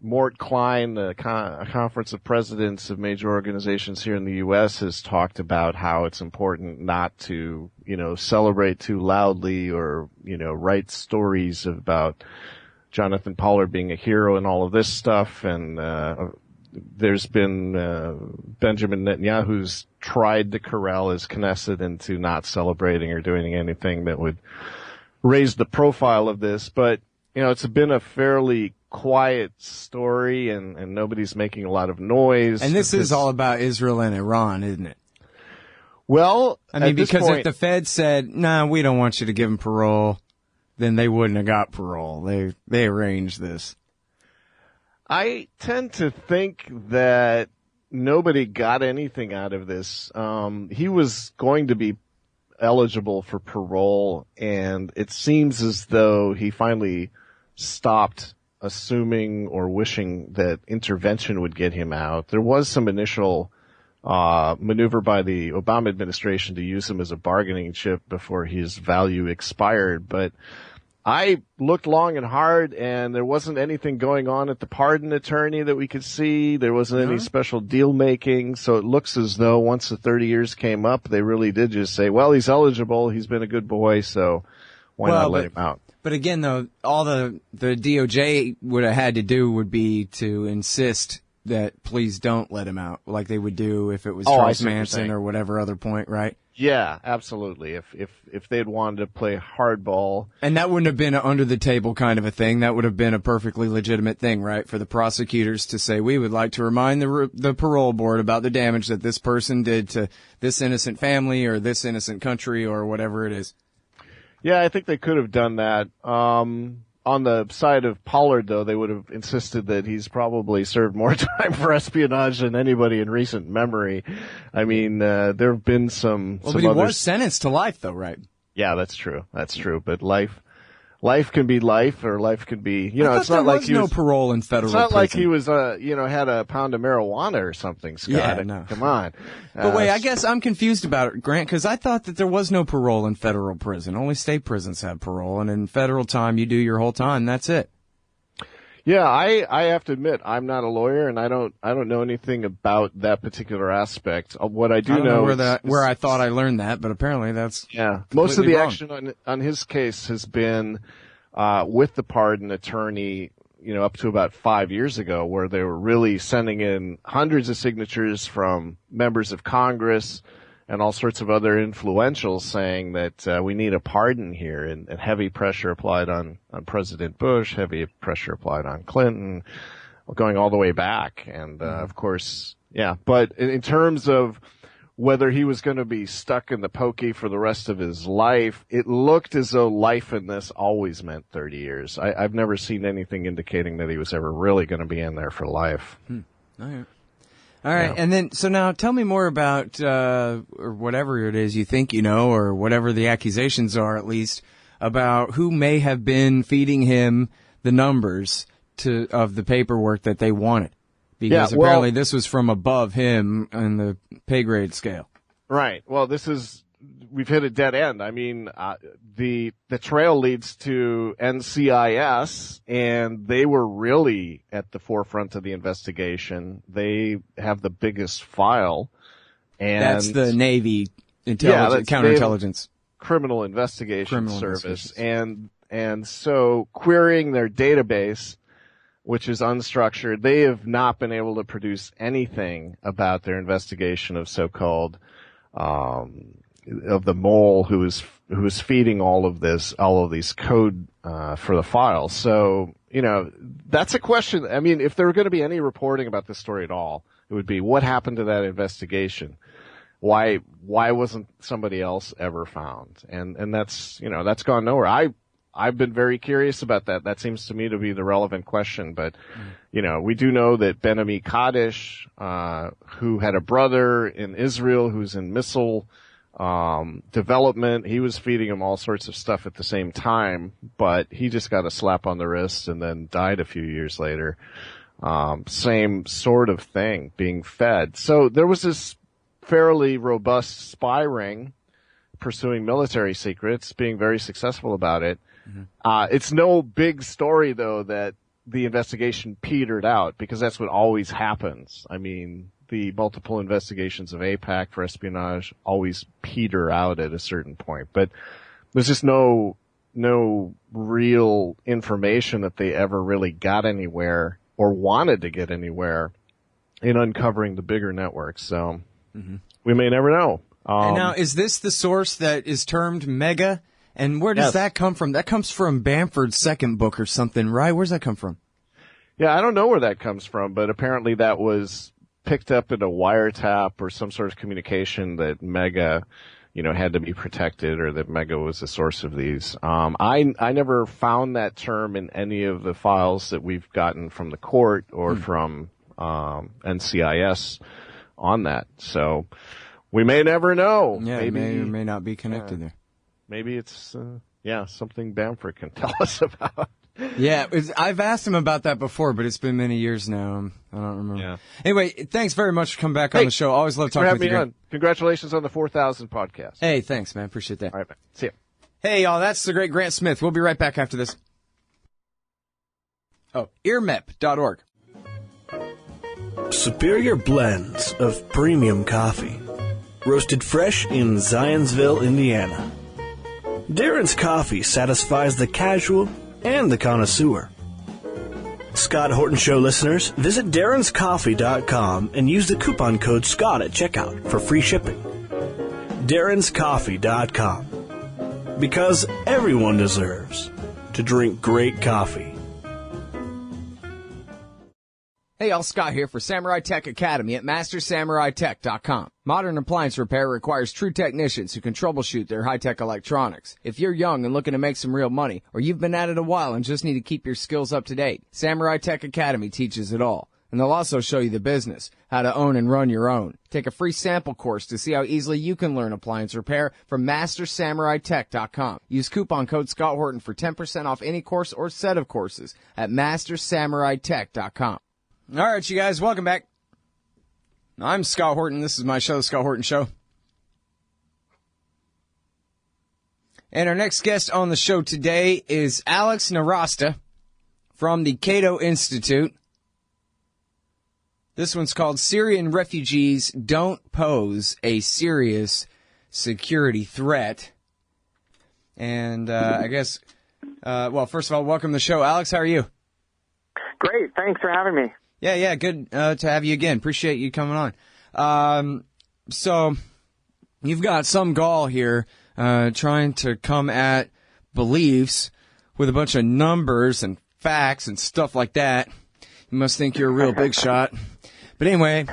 [SPEAKER 3] Mort Klein, the Conference of Presidents of major organizations here in the U.S., has talked about how it's important not to, celebrate too loudly or, write stories about Jonathan Pollard being a hero and all of this stuff. And there's been Benjamin Netanyahu's tried to corral his Knesset into not celebrating or doing anything that would raise the profile of this. But, it's been a fairly quiet story, and nobody's making a lot of noise.
[SPEAKER 2] And this is all about Israel and Iran, isn't it?
[SPEAKER 3] Well,
[SPEAKER 2] I mean, because if the Fed said, "Nah, we don't want you to give him parole," then they wouldn't have got parole. They arranged this.
[SPEAKER 3] I tend to think that nobody got anything out of this. He was going to be eligible for parole, and it seems as though he finally stopped assuming or wishing that intervention would get him out. There was some initial maneuver by the Obama administration to use him as a bargaining chip before his value expired, but I looked long and hard, and there wasn't anything going on at the pardon attorney that we could see. There wasn't any special deal making, so it looks as though once the 30 years came up, they really did just say, well, he's eligible, he's been a good boy, so why not let him out?
[SPEAKER 2] But again, though, all the DOJ would have had to do would be to insist that please don't let him out, like they would do if it was Charles Manson or whatever other point, right?
[SPEAKER 3] Yeah, absolutely. If they'd wanted to play hardball.
[SPEAKER 2] And that wouldn't have been an under the table kind of a thing. That would have been a perfectly legitimate thing, right? For the prosecutors to say, we would like to remind the parole board about the damage that this person did to this innocent family or this innocent country or whatever it is.
[SPEAKER 3] Yeah, I think they could have done that. On the side of Pollard, though, they would have insisted that he's probably served more time for espionage than anybody in recent memory. I mean, there have been some.
[SPEAKER 2] Well, but he was sentenced to life, though, right?
[SPEAKER 3] Yeah, that's true. That's true. But life can be life, or life can be, it's not like
[SPEAKER 2] he was no parole in federal prison.
[SPEAKER 3] It's not like he was, had a pound of marijuana or something, Scott.
[SPEAKER 2] Yeah, no.
[SPEAKER 3] Come on.
[SPEAKER 2] But wait, I guess I'm confused about it, Grant, because I thought that there was no parole in federal prison. Only state prisons have parole, and in federal time, you do your whole time. That's it.
[SPEAKER 3] Yeah, I have to admit I'm not a lawyer, and I don't know anything about that particular aspect. What I do
[SPEAKER 2] I don't know
[SPEAKER 3] is
[SPEAKER 2] where I thought I learned that, but apparently that's
[SPEAKER 3] most of the
[SPEAKER 2] wrong.
[SPEAKER 3] action on his case has been with the pardon attorney, up to about 5 years ago, where they were really sending in hundreds of signatures from members of Congress and all sorts of other influentials saying that we need a pardon here, and heavy pressure applied on President Bush, heavy pressure applied on Clinton, going all the way back. And of course, but in terms of whether he was going to be stuck in the pokey for the rest of his life, it looked as though life in this always meant 30 years. I've never seen anything indicating that he was ever really going to be in there for life.
[SPEAKER 2] All right. And then, so now tell me more about, or whatever it is you think you know, or whatever the accusations are at least, about who may have been feeding him the numbers of the paperwork that they wanted. Because apparently this was from above him on the pay grade scale.
[SPEAKER 3] Right. Well, we've hit a dead end. I mean, the trail leads to NCIS, and they were really at the forefront of the investigation. They have the biggest file, and
[SPEAKER 2] that's the Navy counterintelligence
[SPEAKER 3] criminal investigation service, and so querying their database, which is unstructured, they have not been able to produce anything about their investigation of so-called of the mole who is feeding all of these code for the files. So, that's a question. I mean, if there were going to be any reporting about this story at all, it would be what happened to that investigation. Why wasn't somebody else ever found? And that's gone nowhere. I've been very curious about that. That seems to me to be the relevant question. But, we do know that Ben-Ami Kaddish, who had a brother in Israel who's in missile development, he was feeding him all sorts of stuff at the same time, but he just got a slap on the wrist and then died a few years later. Same sort of thing being fed. So there was this fairly robust spy ring pursuing military secrets, being very successful about it. It's no big story, though, that the investigation petered out, because that's what always happens. I mean, the multiple investigations of AIPAC for espionage always peter out at a certain point. But there's just no real information that they ever really got anywhere or wanted to get anywhere in uncovering the bigger networks. So we may never know.
[SPEAKER 2] And now, is this the source that is termed Mega? And where does that come from? That comes from Bamford's second book or something, right? Where's that come from?
[SPEAKER 3] Yeah, I don't know where that comes from, but apparently that was picked up in a wiretap or some sort of communication that Mega, had to be protected, or that Mega was the source of these. I never found that term in any of the files that we've gotten from the court or from NCIS on that. So we may never know.
[SPEAKER 2] Yeah, maybe it may or may not be connected there.
[SPEAKER 3] Maybe it's, something Bamford can tell us about.
[SPEAKER 2] Yeah, I've asked him about that before, but it's been many years now. I don't remember. Yeah. Anyway, thanks very much for coming back on the show. Always love talking with you.
[SPEAKER 3] On. Congratulations on the 4,000 podcast.
[SPEAKER 2] Hey, thanks, man. Appreciate that.
[SPEAKER 3] All right, man. See ya.
[SPEAKER 2] Hey, y'all, that's the great Grant Smith. We'll be right back after this. earmep.org.
[SPEAKER 4] Superior blends of premium coffee. Roasted fresh in Zionsville, Indiana. Darren's Coffee satisfies the casual and the connoisseur. Scott Horton Show listeners, visit darrenscoffee.com and use the coupon code SCOTT at checkout for free shipping. darrenscoffee.com. Because everyone deserves to drink great coffee.
[SPEAKER 2] Hey, y'all, Scott here for Samurai Tech Academy at MasterSamuraiTech.com. Modern appliance repair requires true technicians who can troubleshoot their high-tech electronics. If you're young and looking to make some real money, or you've been at it a while and just need to keep your skills up to date, Samurai Tech Academy teaches it all. And they'll also show you the business, how to own and run your own. Take a free sample course to see how easily you can learn appliance repair from MasterSamuraiTech.com. Use coupon code Scott Horton for 10% off any course or set of courses at MasterSamuraiTech.com. All right, you guys, welcome back. I'm Scott Horton. This is my show, The Scott Horton Show. And our next guest on the show today is Alex Narasta from the Cato Institute. This one's called Syrian Refugees Don't Pose a Serious Security Threat. And I guess, first of all, welcome to the show. Alex, how are you?
[SPEAKER 5] Great. Thanks for having me.
[SPEAKER 2] Yeah, good to have you again. Appreciate you coming on. So you've got some gall here trying to come at beliefs with a bunch of numbers and facts and stuff like that. You must think you're a real big shot. But anyway,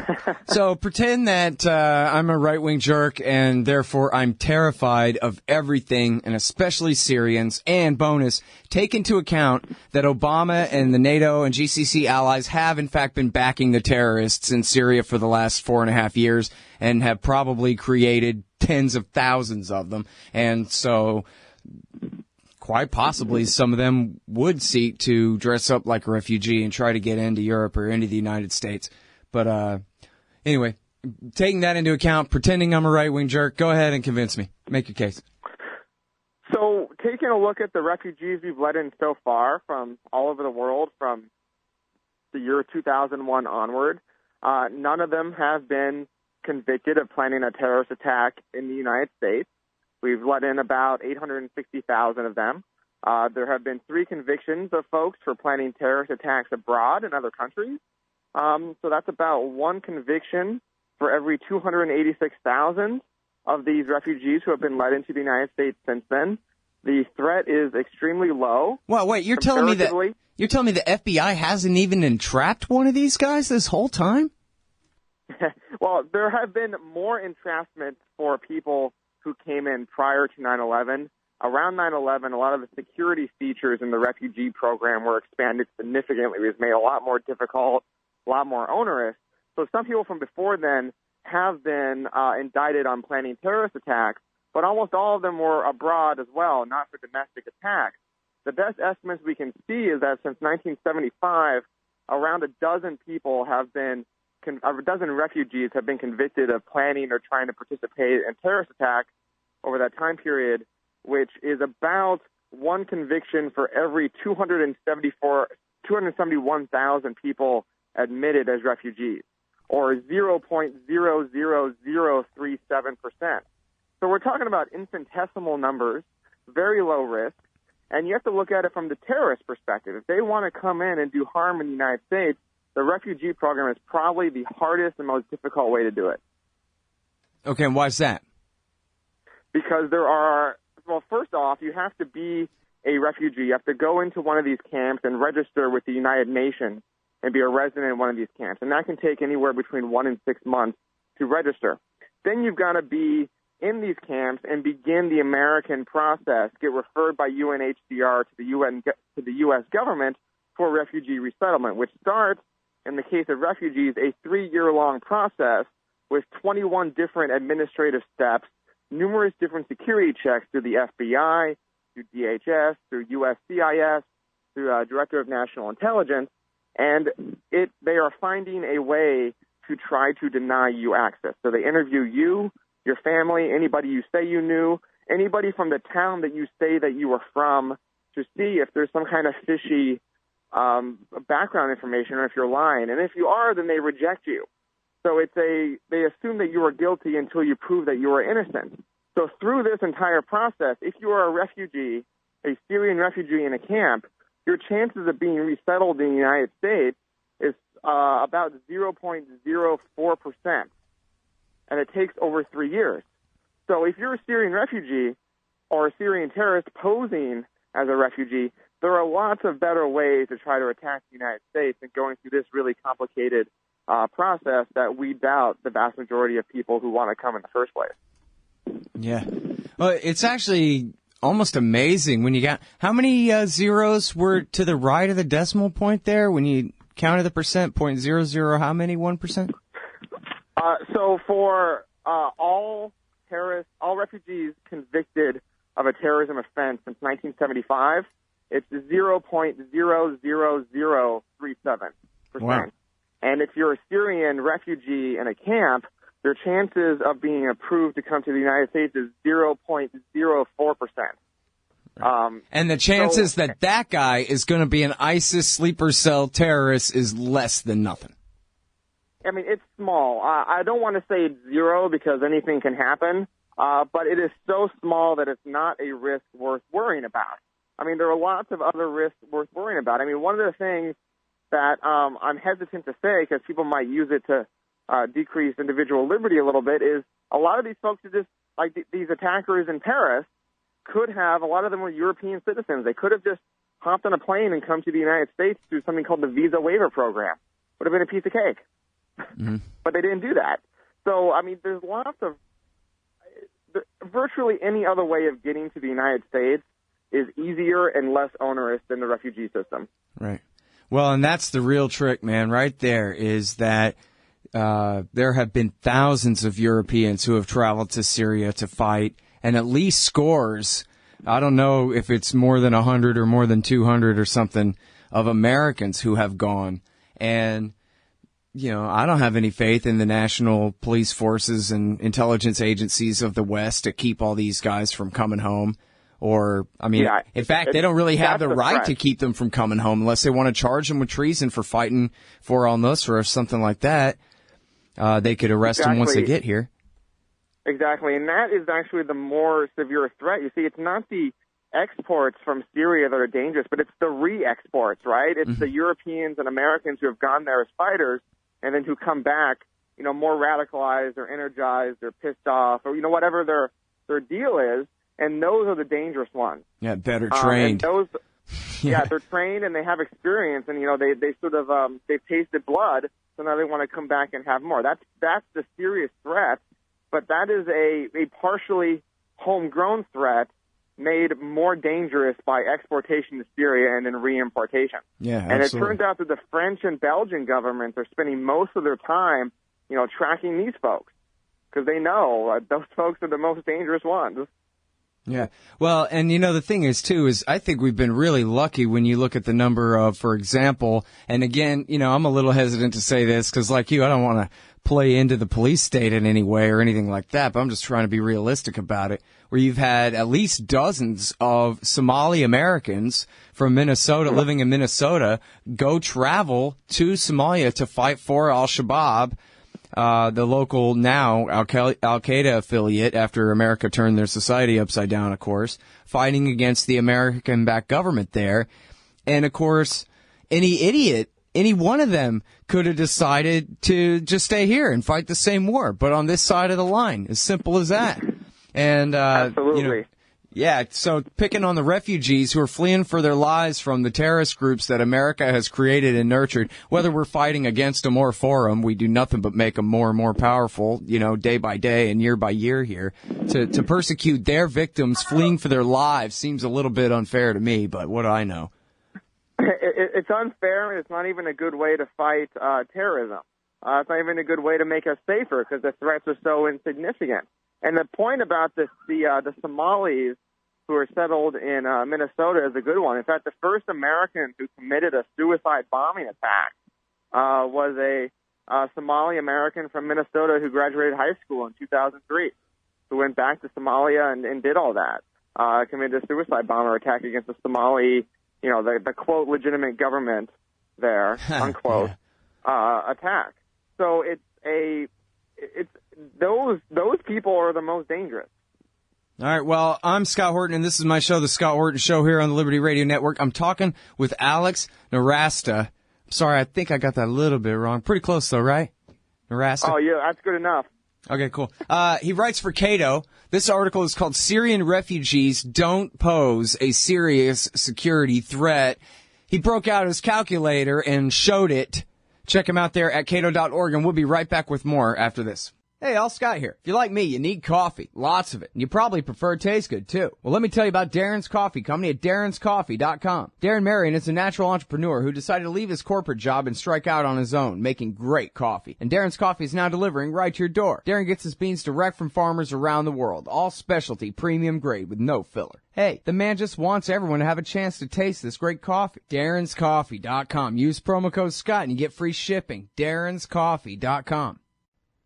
[SPEAKER 2] so pretend that I'm a right-wing jerk and therefore I'm terrified of everything, and especially Syrians. And bonus, take into account that Obama and the NATO and GCC allies have in fact been backing the terrorists in Syria for the last 4.5 years and have probably created tens of thousands of them. And so quite possibly some of them would seek to dress up like a refugee and try to get into Europe or into the United States. But anyway, taking that into account, pretending I'm a right-wing jerk, go ahead and convince me. Make your case.
[SPEAKER 5] So taking a look at the refugees we've let in so far from all over the world from the year 2001 onward, none of them have been convicted of planning a terrorist attack in the United States. We've let in about 860,000 of them. There have been 3 convictions of folks for planning terrorist attacks abroad in other countries. So that's about 1 conviction for every 286,000 of these refugees who have been led into the United States since then. The threat is extremely low.
[SPEAKER 2] Well, wait, you're telling me the FBI hasn't even entrapped one of these guys this whole time?
[SPEAKER 5] Well, there have been more entrapments for people who came in prior to 9/11. Around 9/11, a lot of the security features in the refugee program were expanded significantly. It was made a lot more difficult, a lot more onerous. So some people from before then have been indicted on planning terrorist attacks, but almost all of them were abroad as well, not for domestic attacks. The best estimates we can see is that since 1975, around a dozen refugees have been convicted of planning or trying to participate in terrorist attacks over that time period, which is about 1 conviction for every 271,000 people admitted as refugees, or 0.00037%. So we're talking about infinitesimal numbers, very low risk, and you have to look at it from the terrorist perspective. If they want to come in and do harm in the United States, the refugee program is probably the hardest and most difficult way to do it.
[SPEAKER 2] Okay, and why is that?
[SPEAKER 5] Because first off, you have to be a refugee. You have to go into one of these camps and register with the United Nations and be a resident in one of these camps. And that can take anywhere between 1 and 6 months to register. Then you've got to be in these camps and begin the American process, get referred by UNHCR to the U.S. government for refugee resettlement, which starts, in the case of refugees, a 3-year-long process with 21 different administrative steps, numerous different security checks through the FBI, through DHS, through USCIS, through Director of National Intelligence, and they are finding a way to try to deny you access. So they interview you, your family, anybody you say you knew, anybody from the town that you say that you were from, to see if there's some kind of fishy background information or if you're lying. And if you are, then they reject you. So they assume that you are guilty until you prove that you are innocent. So through this entire process, if you are a refugee, a Syrian refugee in a camp, your chances of being resettled in the United States is about 0.04%. And it takes over 3 years. So if you're a Syrian refugee or a Syrian terrorist posing as a refugee, there are lots of better ways to try to attack the United States than going through this really complicated process that weeds out the vast majority of people who want to come in the first place.
[SPEAKER 2] Yeah. Well, it's actually almost amazing when you got... How many zeros were to the right of the decimal point there when you counted the percent? 0.00, how many? 1%?
[SPEAKER 5] So for all refugees convicted of a terrorism offense since 1975, it's 0.00037%.
[SPEAKER 2] Wow.
[SPEAKER 5] And if you're a Syrian refugee in a camp, their chances of being approved to come to the United States is 0.04%.
[SPEAKER 2] And the chances that guy is going to be an ISIS sleeper cell terrorist is less than nothing.
[SPEAKER 5] I mean, it's small. I don't want to say it's zero because anything can happen, but it is so small that it's not a risk worth worrying about. I mean, there are lots of other risks worth worrying about. I mean, one of the things that I'm hesitant to say because people might use it to decrease individual liberty a little bit is a lot of these folks are just, like these attackers in Paris, could have, a lot of them were European citizens. They could have just hopped on a plane and come to the United States through something called the Visa Waiver Program. Would have been a piece of cake. Mm-hmm. But they didn't do that. So, I mean, there's lots of, virtually any other way of getting to the United States is easier and less onerous than the refugee system.
[SPEAKER 2] Right. Well, and that's the real trick, man, right there, is that there have been thousands of Europeans who have traveled to Syria to fight, and at least scores, I don't know if it's more than 100 or more than 200 or something, of Americans who have gone. And, you know, I don't have any faith in the national police forces and intelligence agencies of the West to keep all these guys from coming home. Or, I mean, in fact, they don't really have the right to keep them from coming home unless they want to charge them with treason for fighting for al-Nusra or something like that. They could arrest them once they get here.
[SPEAKER 5] Exactly, and that is actually the more severe threat. You see, it's not the exports from Syria that are dangerous, but it's the re-exports, right? It's the Europeans and Americans who have gone there as fighters and then who come back, you know, more radicalized or energized or pissed off or, you know, whatever their deal is, and those are the dangerous ones.
[SPEAKER 2] Yeah, better trained.
[SPEAKER 5] And those, they're trained and they have experience, and, you know, they sort of, they've tasted blood, so now they want to come back and have more. That's the serious threat. But that is a partially homegrown threat made more dangerous by exportation to Syria and then re-importation.
[SPEAKER 2] Yeah,
[SPEAKER 5] and absolutely. It turns out that the French and Belgian governments are spending most of their time, you know, tracking these folks because they know those folks are the most dangerous ones.
[SPEAKER 2] Yeah. Well, and you know, the thing is, too, is I think we've been really lucky when you look at the number of, for example, and again, you know, I'm a little hesitant to say this because like you, I don't want to play into the police state in any way or anything like that, but I'm just trying to be realistic about it, where you've had at least dozens of Somali Americans from Minnesota, living in Minnesota, go travel to Somalia to fight for al-Shabaab, the local now Al-Qaeda affiliate after America turned their society upside down, of course, fighting against the American-backed government there. And, of course, any idiot, any one of them could have decided to just stay here and fight the same war, but on this side of the line, as simple as that. And,
[SPEAKER 5] absolutely.
[SPEAKER 2] You know, yeah, so picking on the refugees who are fleeing for their lives from the terrorist groups that America has created and nurtured, whether we're fighting against them or for them, we do nothing but make them more and more powerful, you know, day by day and year by year here. To persecute their victims fleeing for their lives seems a little bit unfair to me, but what do I know?
[SPEAKER 5] It's unfair, and it's not even a good way to fight terrorism. It's not even a good way to make us safer because the threats are so insignificant. And the point about the Somalis who are settled in Minnesota is a good one. In fact, the first American who committed a suicide bombing attack was a Somali American from Minnesota who graduated high school in 2003, who went back to Somalia and did all that, committed a suicide bomber attack against the Somali, you know, the quote legitimate government there, unquote, attack. So it's those people are the most dangerous.
[SPEAKER 2] All right, well, I'm Scott Horton, and this is my show, The Scott Horton Show, here on the Liberty Radio Network. I'm talking with Alex Nowrasteh. Sorry, I think I got that a little bit wrong. Pretty close, though, right? Nowrasteh?
[SPEAKER 5] Oh, yeah, that's good enough.
[SPEAKER 2] Okay, cool. He writes for Cato. This article is called Syrian Refugees Don't Pose a Serious Security Threat. He broke out his calculator and showed it. Check him out there at cato.org, and we'll be right back with more after this. Hey, all Scott here. If you're like me, you need coffee. Lots of it. And you probably prefer it tastes good, too. Well, let me tell you about Darren's Coffee Company at darrenscoffee.com. Darren Marion is a natural entrepreneur who decided to leave his corporate job and strike out on his own, making great coffee. And Darren's Coffee is now delivering right to your door. Darren gets his beans direct from farmers around the world. All specialty, premium grade with no filler. Hey, the man just wants everyone to have a chance to taste this great coffee. darrenscoffee.com. Use promo code Scott and you get free shipping. darrenscoffee.com.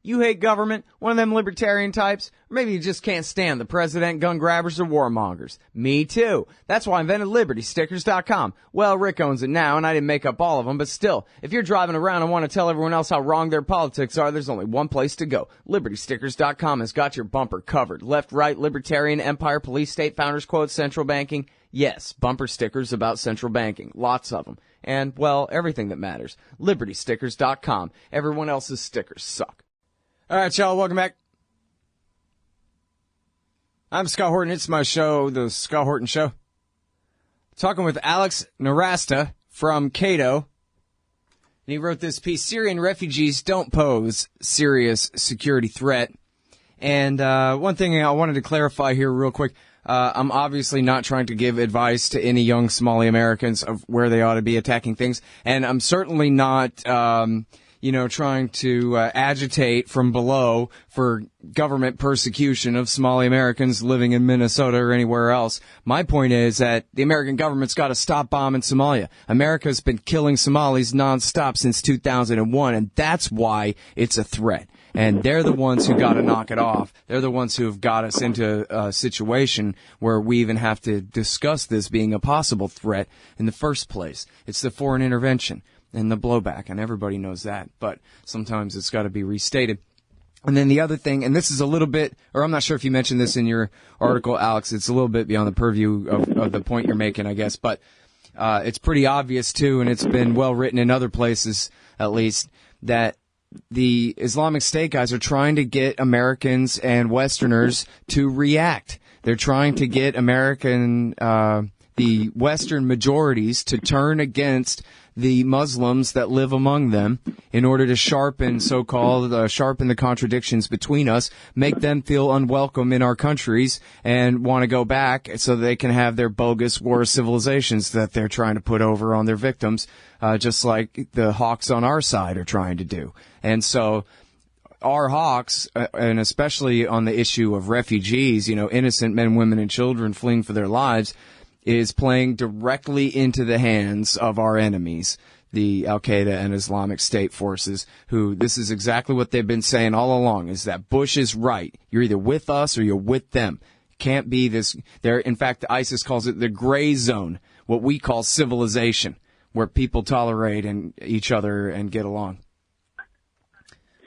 [SPEAKER 2] You hate government, one of them libertarian types, or maybe you just can't stand the president, gun grabbers, or warmongers. Me too. That's why I invented LibertyStickers.com. Well, Rick owns it now, and I didn't make up all of them, but still, if you're driving around and want to tell everyone else how wrong their politics are, there's only one place to go. LibertyStickers.com has got your bumper covered. Left, right, libertarian, empire, police, state, founders, quotes, central banking. Yes, bumper stickers about central banking. Lots of them. And, well, everything that matters. LibertyStickers.com. Everyone else's stickers suck. All right, y'all, welcome back. I'm Scott Horton. It's my show, The Scott Horton Show. Talking with Alex Narasta from Cato. And he wrote this piece, Syrian refugees don't pose serious security threat. And one thing I wanted to clarify here real quick. I'm obviously not trying to give advice to any young Somali Americans of where they ought to be attacking things. And I'm certainly not, trying to agitate from below for government persecution of Somali Americans living in Minnesota or anywhere else. My point is that the American government's got to stop bombing Somalia. America's been killing Somalis nonstop since 2001, and that's why it's a threat. And they're the ones who got to knock it off. They're the ones who have got us into a situation where we even have to discuss this being a possible threat in the first place. It's the foreign intervention and the blowback, and everybody knows that. But sometimes it's got to be restated. And then the other thing, and this is a little bit, or I'm not sure if you mentioned this in your article, Alex, it's a little bit beyond the purview of the point you're making, I guess. But it's pretty obvious, too, and it's been well written in other places, at least, that the Islamic State guys are trying to get Americans and Westerners to react. They're trying to get the Western majorities to turn against the Muslims that live among them in order to sharpen the contradictions between us, make them feel unwelcome in our countries and want to go back so they can have their bogus war of civilizations that they're trying to put over on their victims, just like the hawks on our side are trying to do. And so our hawks, and especially on the issue of refugees, innocent men, women, and children fleeing for their lives, is playing directly into the hands of our enemies, the Al-Qaeda and Islamic State forces, who this is exactly what they've been saying all along, is that Bush is right. You're either with us or you're with them. Can't be this. In fact, ISIS calls it the gray zone, what we call civilization, where people tolerate each other and get along.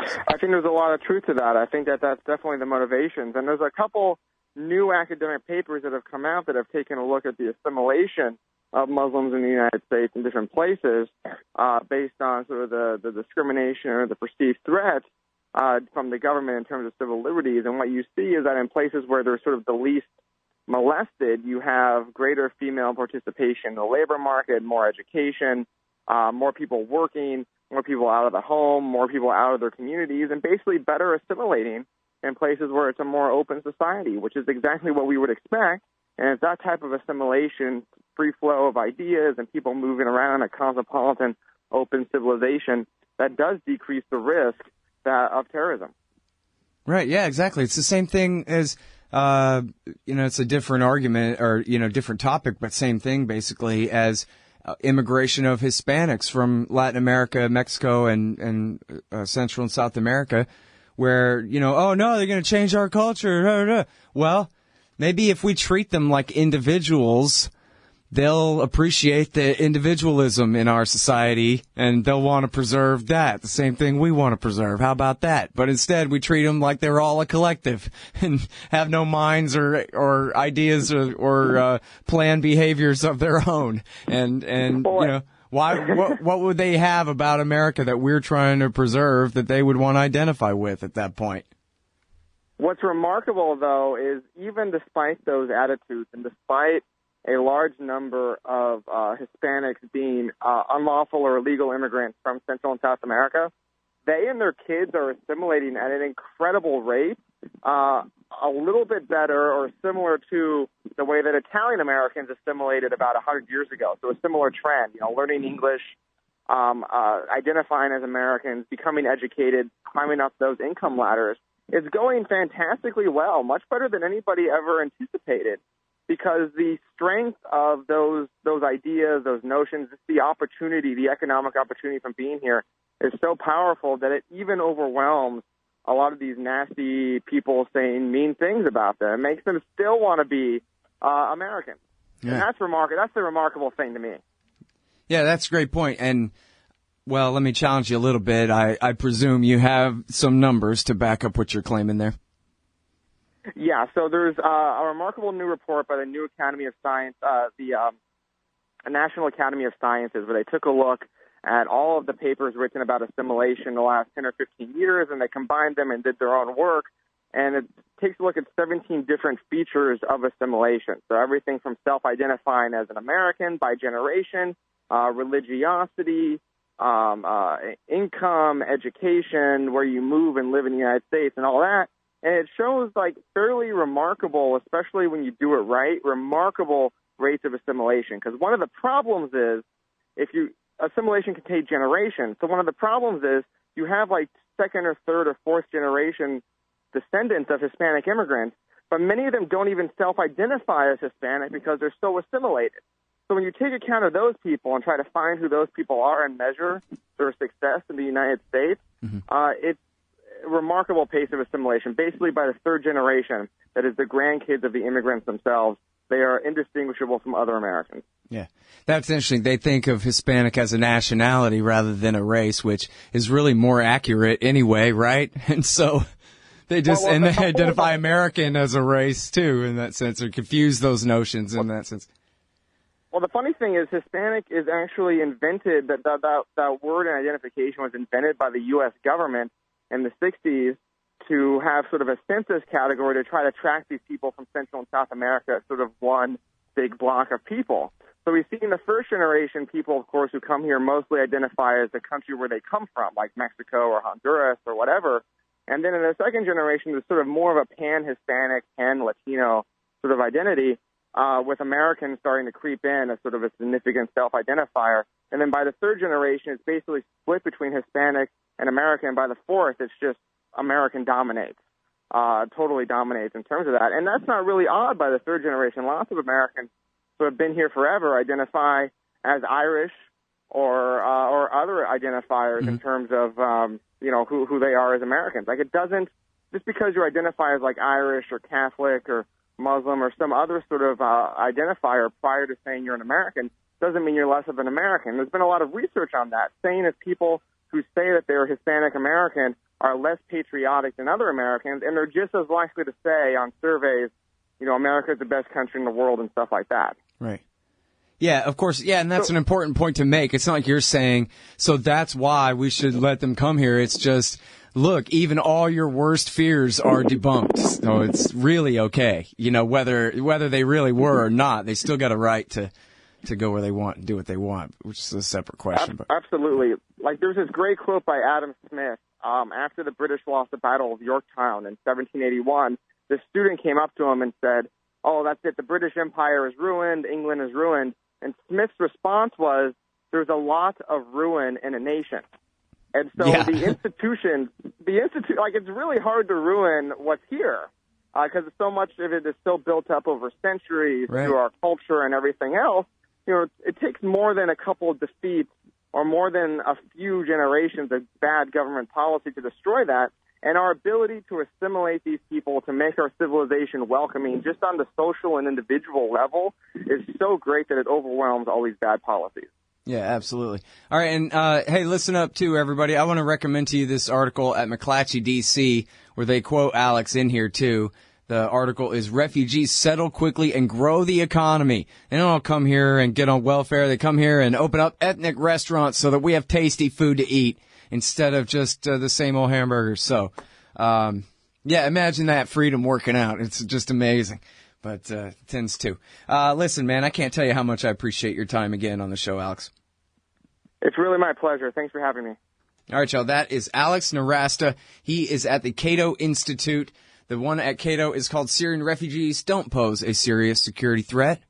[SPEAKER 5] I think there's a lot of truth to that. I think that that's definitely the motivations. And there's a couple new academic papers that have come out that have taken a look at the assimilation of Muslims in the United States in different places based on sort of the discrimination or the perceived threat from the government in terms of civil liberties. And what you see is that in places where they're sort of the least molested, you have greater female participation in the labor market, more education, more people working, more people out of the home, more people out of their communities, and basically better assimilating in places where it's a more open society, which is exactly what we would expect. And it's that type of assimilation, free flow of ideas and people moving around, a cosmopolitan, open civilization, that does decrease the risk of terrorism.
[SPEAKER 2] Right, yeah, exactly. It's the same thing as, it's a different argument or, different topic, but same thing basically as immigration of Hispanics from Latin America, Mexico, and Central and South America, where, oh, no, they're going to change our culture. Well, maybe if we treat them like individuals, they'll appreciate the individualism in our society, and they'll want to preserve that, the same thing we want to preserve. How about that? But instead, we treat them like they're all a collective and have no minds or ideas or planned behaviors of their own. And what would they have about America that we're trying to preserve that they would want to identify with at that point?
[SPEAKER 5] What's remarkable, though, is even despite those attitudes and despite a large number of Hispanics being unlawful or illegal immigrants from Central and South America, they and their kids are assimilating at an incredible rate, a little bit better or similar to the way that Italian Americans assimilated about 100 years ago. So a similar trend, learning English, identifying as Americans, becoming educated, climbing up those income ladders. It's going fantastically well, much better than anybody ever anticipated, because the strength of those ideas, those notions, the opportunity, the economic opportunity from being here is so powerful that it even overwhelms a lot of these nasty people saying mean things about them. It makes them still want to be Americans.
[SPEAKER 2] Yeah.
[SPEAKER 5] And that's remarkable. That's the remarkable thing to me.
[SPEAKER 2] Yeah, that's a great point. And, well, let me challenge you a little bit. I presume you have some numbers to back up what you're claiming there.
[SPEAKER 5] Yeah, so there's a remarkable new report by the new Academy of Science, the National Academy of Sciences, where they took a look at all of the papers written about assimilation in the last 10 or 15 years, and they combined them and did their own work. And it takes a look at 17 different features of assimilation. So everything from self-identifying as an American by generation, religiosity, income, education, where you move and live in the United States, and all that. And it shows like fairly remarkable, especially when you do it right, remarkable rates of assimilation. Because one of the problems is assimilation can take generations. So one of the problems is you have like second or third or fourth generation descendants of Hispanic immigrants, but many of them don't even self-identify as Hispanic because they're so assimilated. So when you take account of those people and try to find who those people are and measure their success in the United States, it's a remarkable pace of assimilation. Basically, by the third generation, that is the grandkids of the immigrants themselves, they are indistinguishable from other Americans.
[SPEAKER 2] Yeah, that's interesting. They think of Hispanic as a nationality rather than a race, which is really more accurate anyway, right? And so they just and they identify American as a race too, in that sense, or confuse those notions in that sense.
[SPEAKER 5] Well, the funny thing is, Hispanic is actually invented. That word and identification was invented by the U.S. government in the 60s to have sort of a census category to try to track these people from Central and South America as sort of one big block of people. So we see in the first generation people, of course, who come here mostly identify as the country where they come from, like Mexico or Honduras or whatever. And then in the second generation, there's sort of more of a pan-Hispanic, pan-Latino sort of identity, with Americans starting to creep in as sort of a significant self-identifier. And then by the third generation, it's basically split between Hispanic and American. By the fourth, it's just American dominates, totally dominates in terms of that. And that's not really odd by the third generation. Lots of Americans who have been here forever identify as Irish or other identifiers in terms of, who they are as Americans. Like, it doesn't, just because you identify as like Irish or Catholic or Muslim or some other sort of identifier prior to saying you're an American doesn't mean you're less of an American. There's been a lot of research on that, saying that people who say that they're Hispanic American are less patriotic than other Americans, and they're just as likely to say on surveys, America is the best country in the world and stuff like that.
[SPEAKER 2] Right. Yeah, of course. Yeah, and that's an important point to make. It's not like you're saying, so that's why we should let them come here. It's just, look, even all your worst fears are debunked. So it's really okay. Whether they really were or not, they still got a right to go where they want and do what they want, which is a separate question. But
[SPEAKER 5] absolutely. Like, there's this great quote by Adam Smith. After the British lost the Battle of Yorktown in 1781, this student came up to him and said, "Oh, that's it. The British Empire is ruined. England is ruined." And Smith's response was, "There's a lot of ruin in a nation." And so the institution, like, it's really hard to ruin what's here because so much of it is still built up over centuries through our culture and everything else. It takes more than a couple of defeats or more than a few generations of bad government policy to destroy that. And our ability to assimilate these people, to make our civilization welcoming just on the social and individual level, is so great that it overwhelms all these bad policies.
[SPEAKER 2] Yeah, absolutely. All right, and hey, listen up too, everybody. I want to recommend to you this article at McClatchy, D.C., where they quote Alex in here too. The article is "Refugees Settle Quickly and Grow the Economy." They don't all come here and get on welfare. They come here and open up ethnic restaurants so that we have tasty food to eat instead of just the same old hamburgers. So, imagine that freedom working out. It's just amazing. But it tends to. Listen, man, I can't tell you how much I appreciate your time again on the show, Alex.
[SPEAKER 5] It's really my pleasure. Thanks for having me.
[SPEAKER 2] All right, y'all. That is Alex Nowrasteh. He is at the Cato Institute. The one at Cato is called "Syrian Refugees Don't Pose a Serious Security Threat."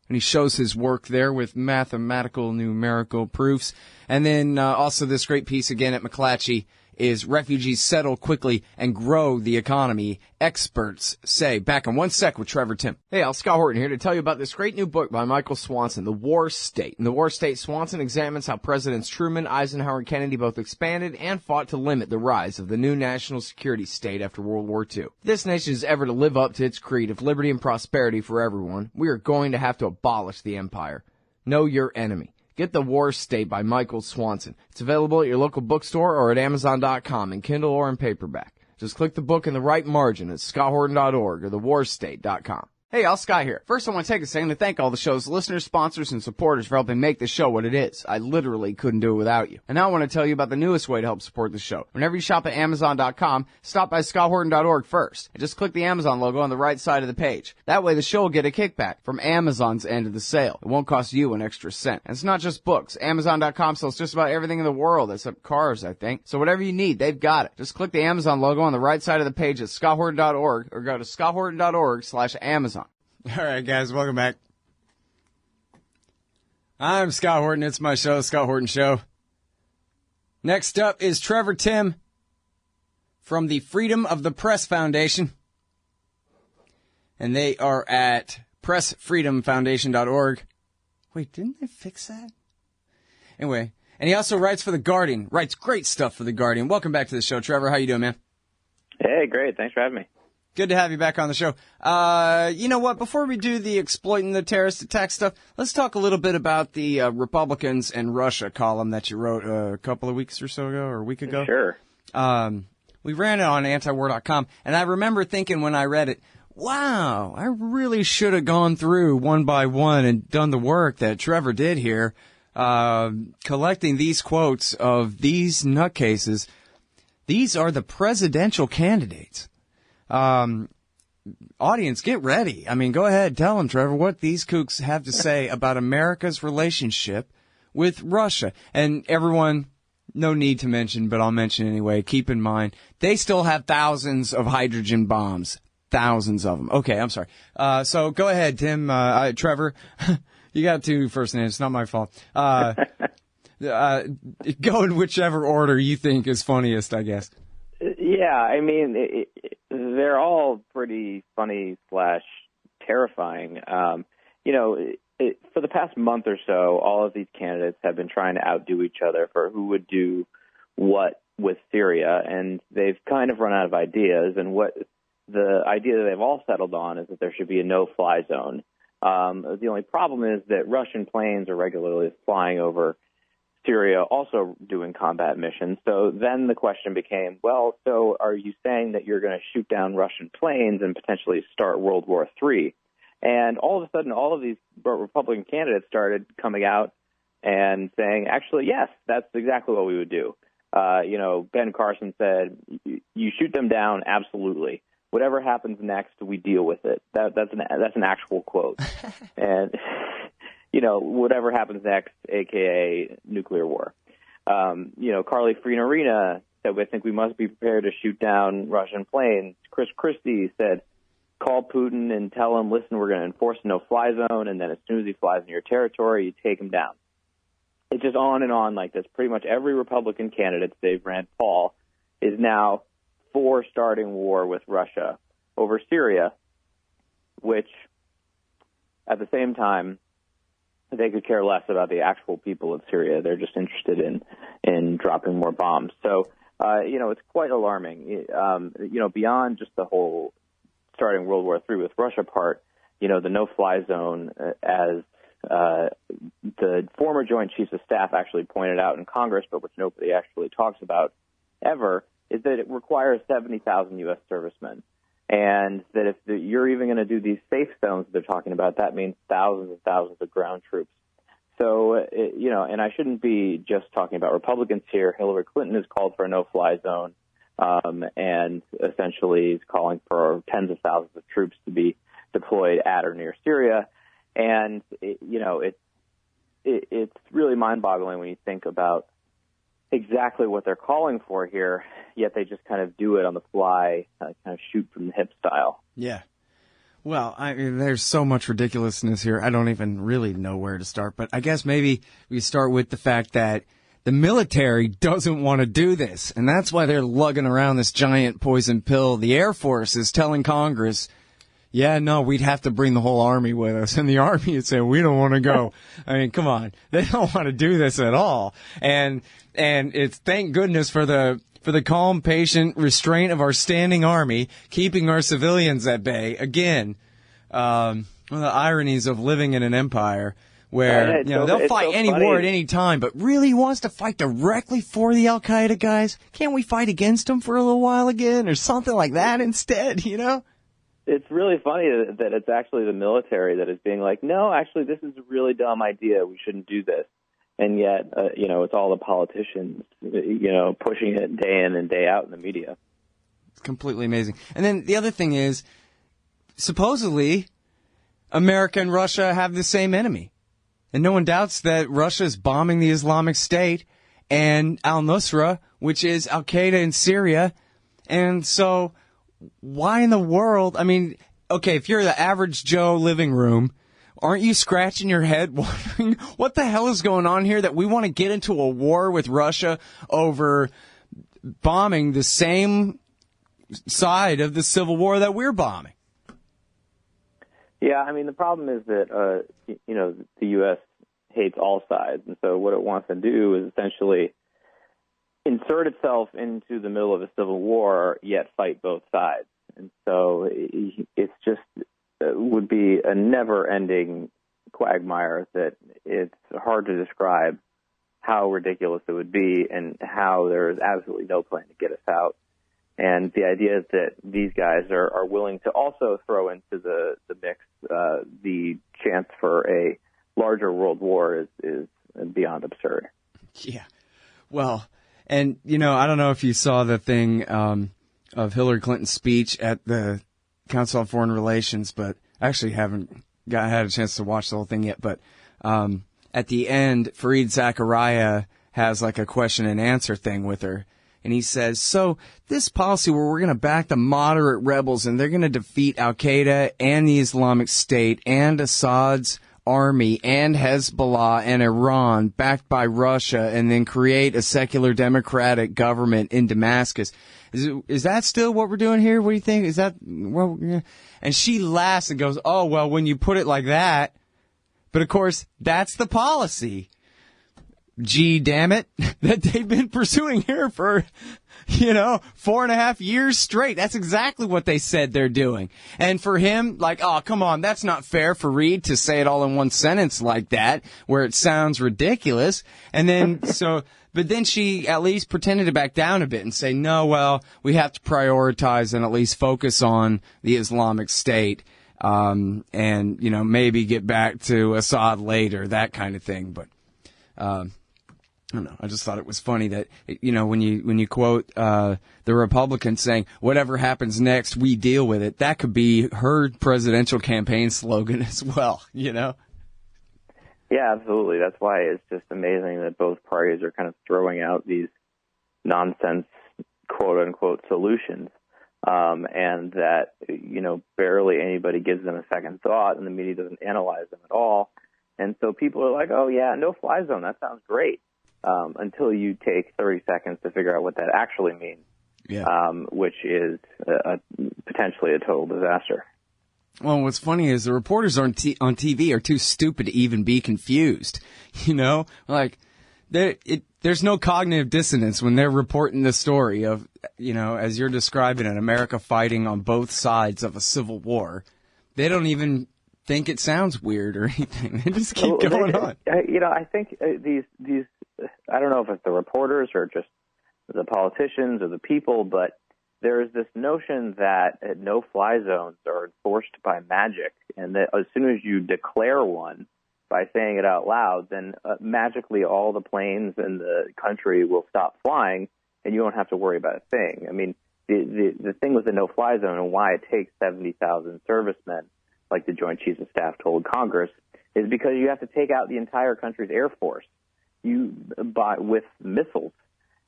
[SPEAKER 2] And he shows his work there with mathematical numerical proofs. And then also this great piece again at McClatchy is refugees settle quickly and grow the economy, experts say. Back in 1 sec with Trevor Tim.
[SPEAKER 6] Hey, Al, Scott Horton here to tell you about this great new book by Michael Swanson, The War State. In The War State, Swanson examines how Presidents Truman, Eisenhower, and Kennedy both expanded and fought to limit the rise of the new national security state after World War II. If this nation is ever to live up to its creed of liberty and prosperity for everyone, we are going to have to abolish the empire. Know your enemy. Get The War State by Michael Swanson. It's available at your local bookstore or at Amazon.com in Kindle or in paperback. Just click the book in the right margin at scotthorton.org or thewarstate.com. Hey, Al, Scott here. First, I want to take a second to thank all the show's listeners, sponsors, and supporters for helping make this show what it is. I literally couldn't do it without you. And now I want to tell you about the newest way to help support the show. Whenever you shop at Amazon.com, stop by scotthorton.org first, and just click the Amazon logo on the right side of the page. That way the show will get a kickback from Amazon's end of the sale. It won't cost you an extra cent. And it's not just books. Amazon.com sells just about everything in the world, except cars, I think. So whatever you need, they've got it. Just click the Amazon logo on the right side of the page at scotthorton.org or go to scotthorton.org/Amazon.
[SPEAKER 2] All right, guys, welcome back. I'm Scott Horton. It's my show, The Scott Horton Show. Next up is Trevor Tim from the Freedom of the Press Foundation. And they are at pressfreedomfoundation.org. Wait, didn't they fix that? Anyway, and he also writes for The Guardian. Writes great stuff for The Guardian. Welcome back to the show, Trevor. How you doing, man?
[SPEAKER 7] Hey, great. Thanks for having me.
[SPEAKER 2] Good to have you back on the show. You know what? Before we do the exploiting the terrorist attack stuff, let's talk a little bit about the Republicans and Russia column that you wrote a couple of weeks or so ago, or a week ago.
[SPEAKER 7] Sure.
[SPEAKER 2] We ran it on antiwar.com, and I remember thinking when I read it, wow, I really should have gone through one by one and done the work that Trevor did here, collecting these quotes of these nutcases. These are the presidential candidates. Audience, get ready. I mean, go ahead, tell them, Trevor, what these kooks have to say about America's relationship with Russia. And everyone, no need to mention, but I'll mention anyway, keep in mind, they still have thousands of hydrogen bombs. Thousands of them. Okay, I'm sorry. So go ahead, Tim, Trevor. You got two first names. It's not my fault. Go in whichever order you think is funniest, I guess.
[SPEAKER 7] Yeah, I mean, they're all pretty funny / terrifying. For the past month or so, all of these candidates have been trying to outdo each other for who would do what with Syria, and they've kind of run out of ideas. And what the idea that they've all settled on is that there should be a no-fly zone. The only problem is that Russian planes are regularly flying over Syria, also doing combat missions. So then the question became, well, so are you saying that you're going to shoot down Russian planes and potentially start World War III? And all of a sudden, all of these Republican candidates started coming out and saying, actually, yes, that's exactly what we would do. Ben Carson said, you shoot them down, absolutely. Whatever happens next, we deal with it. That's an actual quote. And whatever happens next, a.k.a. nuclear war. Carly Fiorina said, I think we must be prepared to shoot down Russian planes. Chris Christie said, call Putin and tell him, listen, we're going to enforce a no-fly zone, and then as soon as he flies in your territory, you take him down. It's just on and on like this. Pretty much every Republican candidate, Dave Rand Paul, is now for starting war with Russia over Syria, which at the same time, they could care less about the actual people of Syria. They're just interested in dropping more bombs. So, it's quite alarming. Beyond just the whole starting World War III with Russia part, the no-fly zone, as the former Joint Chiefs of Staff actually pointed out in Congress, but which nobody actually talks about ever, is that it requires 70,000 U.S. servicemen. And that if you're even going to do these safe zones they're talking about, that means thousands and thousands of ground troops. So, and I shouldn't be just talking about Republicans here. Hillary Clinton has called for a no-fly zone and essentially is calling for tens of thousands of troops to be deployed at or near Syria. And, it's really mind-boggling when you think about exactly what they're calling for here, yet they just kind of do it on the fly, kind of shoot from the hip style.
[SPEAKER 2] Yeah. Well, there's so much ridiculousness here. I don't even really know where to start, but I guess maybe we start with the fact that the military doesn't want to do this. And that's why they're lugging around this giant poison pill. The Air Force is telling Congress, yeah, no, we'd have to bring the whole Army with us. And the Army would say, we don't want to go. I mean, come on. They don't want to do this at all. And it's thank goodness for the calm, patient restraint of our standing Army, keeping our civilians at bay. Again, one of the ironies of living in an empire where, they'll fight any war at any time, but really wants to fight directly for the Al-Qaeda guys? Can't we fight against them for a little while again or something like that instead,
[SPEAKER 7] It's really funny that it's actually the military that is being like, no, actually, this is a really dumb idea. We shouldn't do this. And yet, it's all the politicians, pushing it day in and day out in the media.
[SPEAKER 2] It's completely amazing. And then the other thing is, supposedly, America and Russia have the same enemy. And no one doubts that Russia is bombing the Islamic State and al-Nusra, which is Al-Qaeda in Syria. And so why in the world? I mean, okay, if you're the average Joe living room, aren't you scratching your head wondering what the hell is going on here that we want to get into a war with Russia over bombing the same side of the Civil War that we're bombing?
[SPEAKER 7] Yeah, I mean, the problem is that, the U.S. hates all sides. And so what it wants to do is essentially insert itself into the middle of a civil war, yet fight both sides. And so it's just would be a never-ending quagmire that it's hard to describe how ridiculous it would be and how there is absolutely no plan to get us out. And the idea is that these guys are willing to also throw into the mix the chance for a larger world war is beyond absurd.
[SPEAKER 2] Yeah. Well, and, I don't know if you saw the thing of Hillary Clinton's speech at the Council on Foreign Relations, but I actually haven't had a chance to watch the whole thing yet. But at the end, Fareed Zakaria has like a question and answer thing with her. And he says, so this policy where we're going to back the moderate rebels and they're going to defeat Al-Qaeda and the Islamic State and Assad's army and Hezbollah and Iran backed by Russia and then create a secular democratic government in Damascus. Is that still what we're doing here? What do you think? Is that, well, yeah. And she laughs and goes, oh, well, when you put it like that, but of course, that's the policy. Gee, damn it, that they've been pursuing here for, 4.5 years straight. That's exactly what they said they're doing. And for him, like, oh, come on, that's not fair for Reed to say it all in one sentence like that, where it sounds ridiculous. And then, but then she at least pretended to back down a bit and say, no, well, we have to prioritize and at least focus on the Islamic State, and, maybe get back to Assad later, that kind of thing. But, I don't know. I just thought it was funny that, when you quote the Republicans saying, whatever happens next, we deal with it, that could be her presidential campaign slogan as well, Yeah,
[SPEAKER 7] absolutely. That's why it's just amazing that both parties are kind of throwing out these nonsense, quote-unquote, solutions, and that, barely anybody gives them a second thought, and the media doesn't analyze them at all. And so people are like, oh, yeah, no-fly zone, that sounds great. Until you take 30 seconds to figure out what that actually means, which is potentially a total disaster.
[SPEAKER 2] Well, what's funny is the reporters on TV are too stupid to even be confused. Like there's no cognitive dissonance when they're reporting the story of, as you're describing it, America fighting on both sides of a civil war. They don't even think it sounds weird or anything. They just keep going on.
[SPEAKER 7] I think these I don't know if it's the reporters or just the politicians or the people, but there is this notion that no-fly zones are enforced by magic, and that as soon as you declare one by saying it out loud, then magically all the planes in the country will stop flying, and you don't have to worry about a thing. I mean, the thing with the no-fly zone and why it takes 70,000 servicemen, like the Joint Chiefs of Staff told Congress, is because you have to take out the entire country's air force with missiles.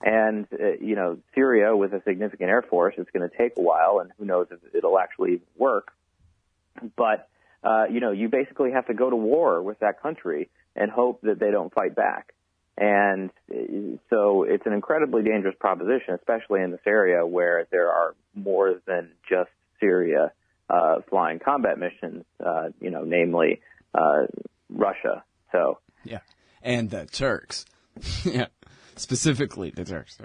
[SPEAKER 7] And, Syria, with a significant air force, it's going to take a while, and who knows if it'll actually even work. But, you basically have to go to war with that country and hope that they don't fight back. And so it's an incredibly dangerous proposition, especially in this area where there are more than just Syria flying combat missions, namely Russia. So
[SPEAKER 2] yeah, and the Turks. Yeah, specifically the Turks.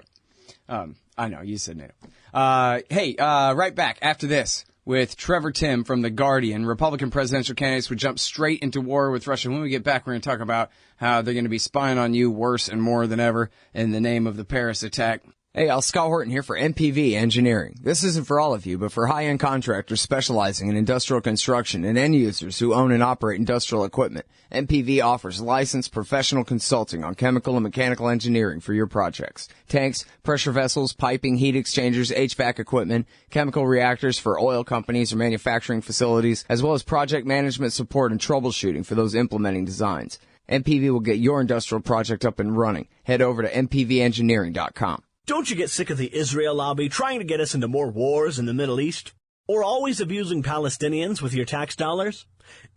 [SPEAKER 2] I know, you said NATO. Right back after this with Trevor Timm from The Guardian. Republican presidential candidates would jump straight into war with Russia. When we get back, we're going to talk about how they're going to be spying on you worse and more than ever in the name of the Paris attack.
[SPEAKER 6] Hey, Scott Horton here for MPV Engineering. This isn't for all of you, but for high-end contractors specializing in industrial construction and end users who own and operate industrial equipment, MPV offers licensed professional consulting on chemical and mechanical engineering for your projects. Tanks, pressure vessels, piping, heat exchangers, HVAC equipment, chemical reactors for oil companies or manufacturing facilities, as well as project management support and troubleshooting for those implementing designs. MPV will get your industrial project up and running. Head over to mpvengineering.com.
[SPEAKER 4] Don't you get sick of the Israel lobby trying to get us into more wars in the Middle East? Or always abusing Palestinians with your tax dollars?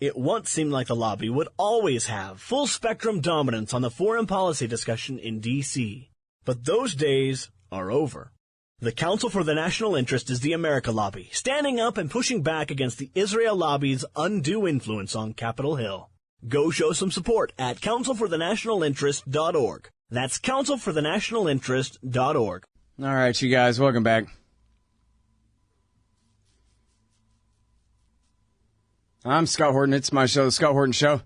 [SPEAKER 4] It once seemed like the lobby would always have full-spectrum dominance on the foreign policy discussion in D.C. But those days are over. The Council for the National Interest is the America lobby, standing up and pushing back against the Israel lobby's undue influence on Capitol Hill. Go show some support at councilforthenationalinterest.org. That's councilforthenationalinterest.org.
[SPEAKER 2] All right, you guys, welcome back. I'm Scott Horton. It's my show, The Scott Horton Show.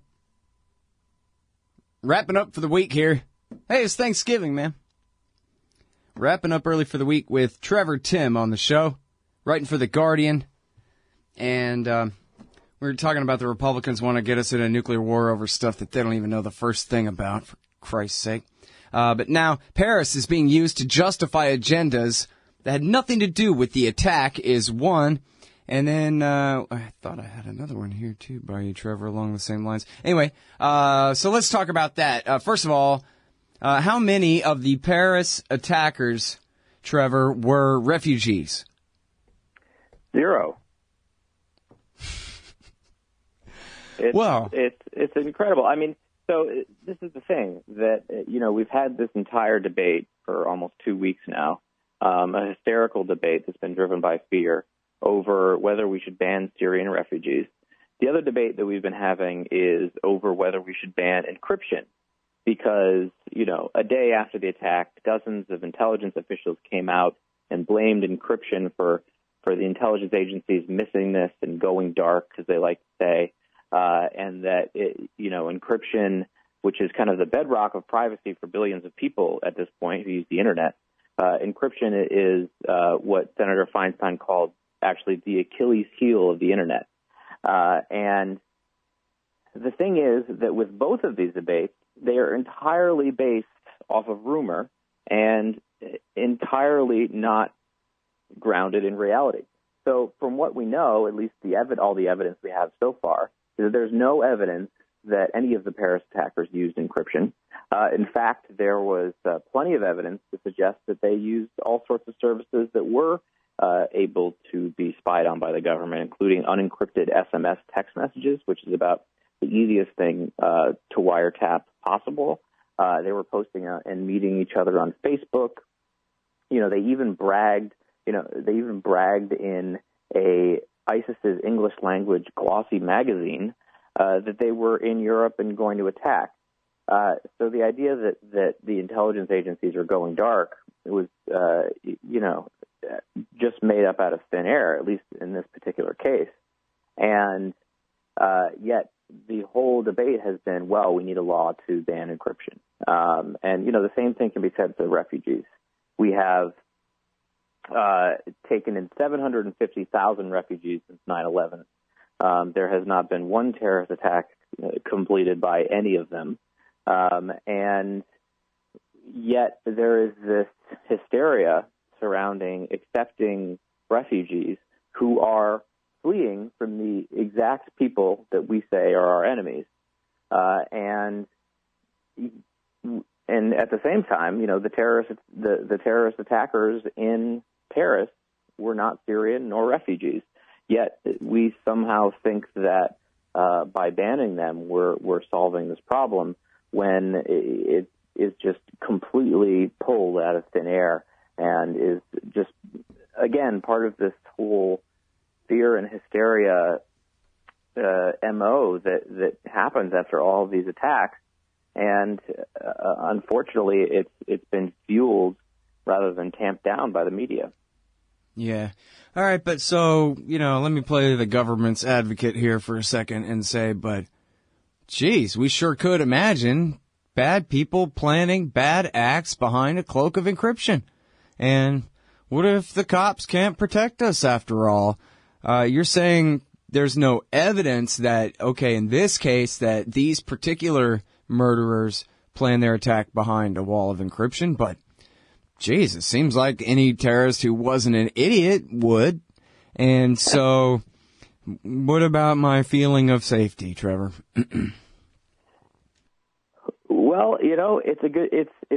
[SPEAKER 2] Wrapping up for the week here. Hey, it's Thanksgiving, man. Wrapping up early for the week with Trevor Timm on the show, writing for The Guardian. And we were talking about the Republicans want to get us in a nuclear war over stuff that they don't even know the first thing about, for Christ's sake. But now Paris is being used to justify agendas that had nothing to do with the attack is one. And then I thought I had another one here, too, by you, Trevor, along the same lines. Anyway, so let's talk about that. First of all, how many of the Paris attackers, Trevor, were refugees?
[SPEAKER 7] 0. It's incredible. I mean, so this is the thing that, we've had this entire debate for almost 2 weeks now, a hysterical debate that's been driven by fear over whether we should ban Syrian refugees. The other debate that we've been having is over whether we should ban encryption because, a day after the attack, dozens of intelligence officials came out and blamed encryption for the intelligence agencies missing this and going dark, as they like to say. And that, encryption, which is kind of the bedrock of privacy for billions of people at this point who use the Internet, encryption is what Senator Feinstein called actually the Achilles heel of the Internet. And the thing is that with both of these debates, they are entirely based off of rumor and entirely not grounded in reality. So from what we know, at least all the evidence we have so far, there's no evidence that any of the Paris attackers used encryption. In fact, there was plenty of evidence to suggest that they used all sorts of services that were able to be spied on by the government, including unencrypted SMS text messages, which is about the easiest thing to wiretap possible. They were posting and meeting each other on Facebook. They even bragged in ISIS's English language glossy magazine that they were in Europe and going to attack. So the idea that the intelligence agencies are going dark was, just made up out of thin air, at least in this particular case. And yet the whole debate has been, well, we need a law to ban encryption. And the same thing can be said for refugees. We have taken in 750,000 refugees since 9/11. There has not been one terrorist attack completed by any of them. And yet there is this hysteria surrounding accepting refugees who are fleeing from the exact people that we say are our enemies. And at the same time, the terrorist attackers in Paris were not Syrian nor refugees. Yet we somehow think that by banning them, we're solving this problem when is just completely pulled out of thin air and is just, again, part of this whole fear and hysteria MO that happens after all of these attacks. And unfortunately, it's been fueled rather than tamped down by the media.
[SPEAKER 2] Yeah. All right, but so, let me play the government's advocate here for a second and say, but, geez, we sure could imagine bad people planning bad acts behind a cloak of encryption. And what if the cops can't protect us after all? You're saying there's no evidence that, okay, in this case, that these particular murderers plan their attack behind a wall of encryption, but geez, it seems like any terrorist who wasn't an idiot would. And so what about my feeling of safety, Trevor?
[SPEAKER 7] Well, it's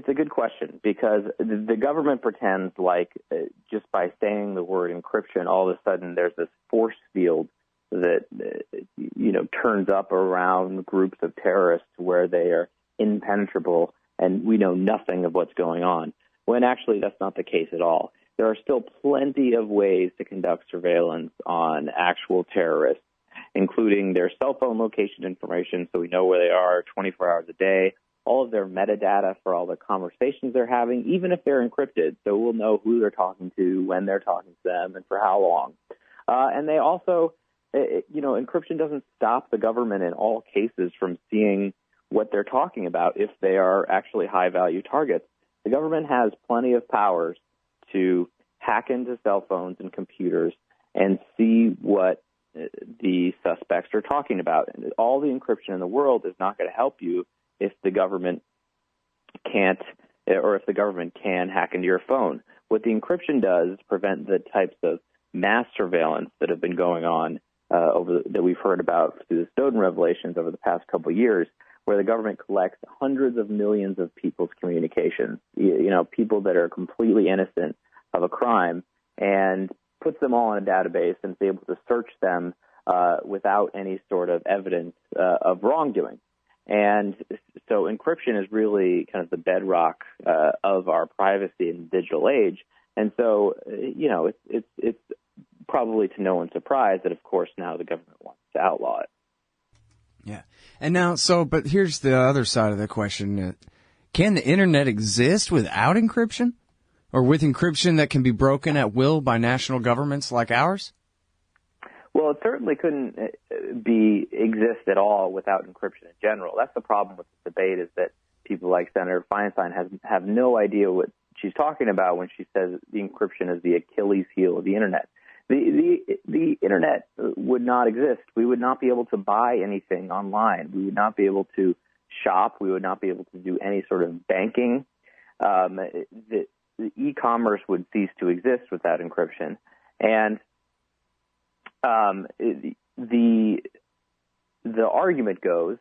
[SPEAKER 7] a good question, because the government pretends like just by saying the word encryption, all of a sudden there's this force field that turns up around groups of terrorists where they are impenetrable and we know nothing of what's going on. When actually that's not the case at all. There are still plenty of ways to conduct surveillance on actual terrorists, including their cell phone location information so we know where they are 24 hours a day, all of their metadata for all the conversations they're having, even if they're encrypted, so we'll know who they're talking to, when they're talking to them, and for how long. And they also, encryption doesn't stop the government in all cases from seeing what they're talking about if they are actually high-value targets. The government has plenty of powers to hack into cell phones and computers and see what the suspects are talking about. And all the encryption in the world is not going to help you if the government can't, or if the government can hack into your phone. What the encryption does is prevent the types of mass surveillance that have been going on that we've heard about through the Snowden revelations over the past couple of years, where the government collects hundreds of millions of people's communications, people that are completely innocent of a crime, and puts them all in a database and is able to search them without any sort of evidence of wrongdoing. And so encryption is really kind of the bedrock of our privacy in the digital age. And so, it's probably to no one's surprise that, of course, now the government wants to outlaw it.
[SPEAKER 2] Yeah. And now, but here's the other side of the question. Can the Internet exist without encryption? Or with encryption that can be broken at will by national governments like ours?
[SPEAKER 7] Well, it certainly couldn't exist at all without encryption in general. That's the problem with this debate, is that people like Senator Feinstein have no idea what she's talking about when she says the encryption is the Achilles heel of the Internet. The Internet would not exist. We would not be able to buy anything online. We would not be able to shop. We would not be able to do any sort of banking. The e-commerce would cease to exist without encryption. And the argument goes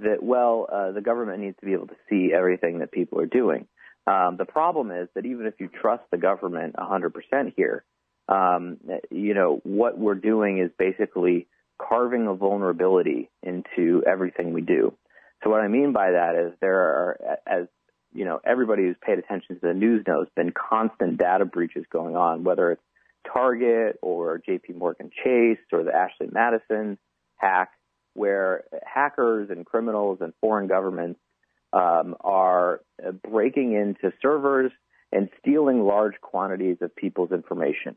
[SPEAKER 7] that, the government needs to be able to see everything that people are doing. The problem is that even if you trust the government 100% here, what we're doing is basically carving a vulnerability into everything we do. So what I mean by that is there are, as everybody who's paid attention to the news knows, been constant data breaches going on, whether it's Target or J.P. Morgan Chase or the Ashley Madison hack, where hackers and criminals and foreign governments are breaking into servers and stealing large quantities of people's information,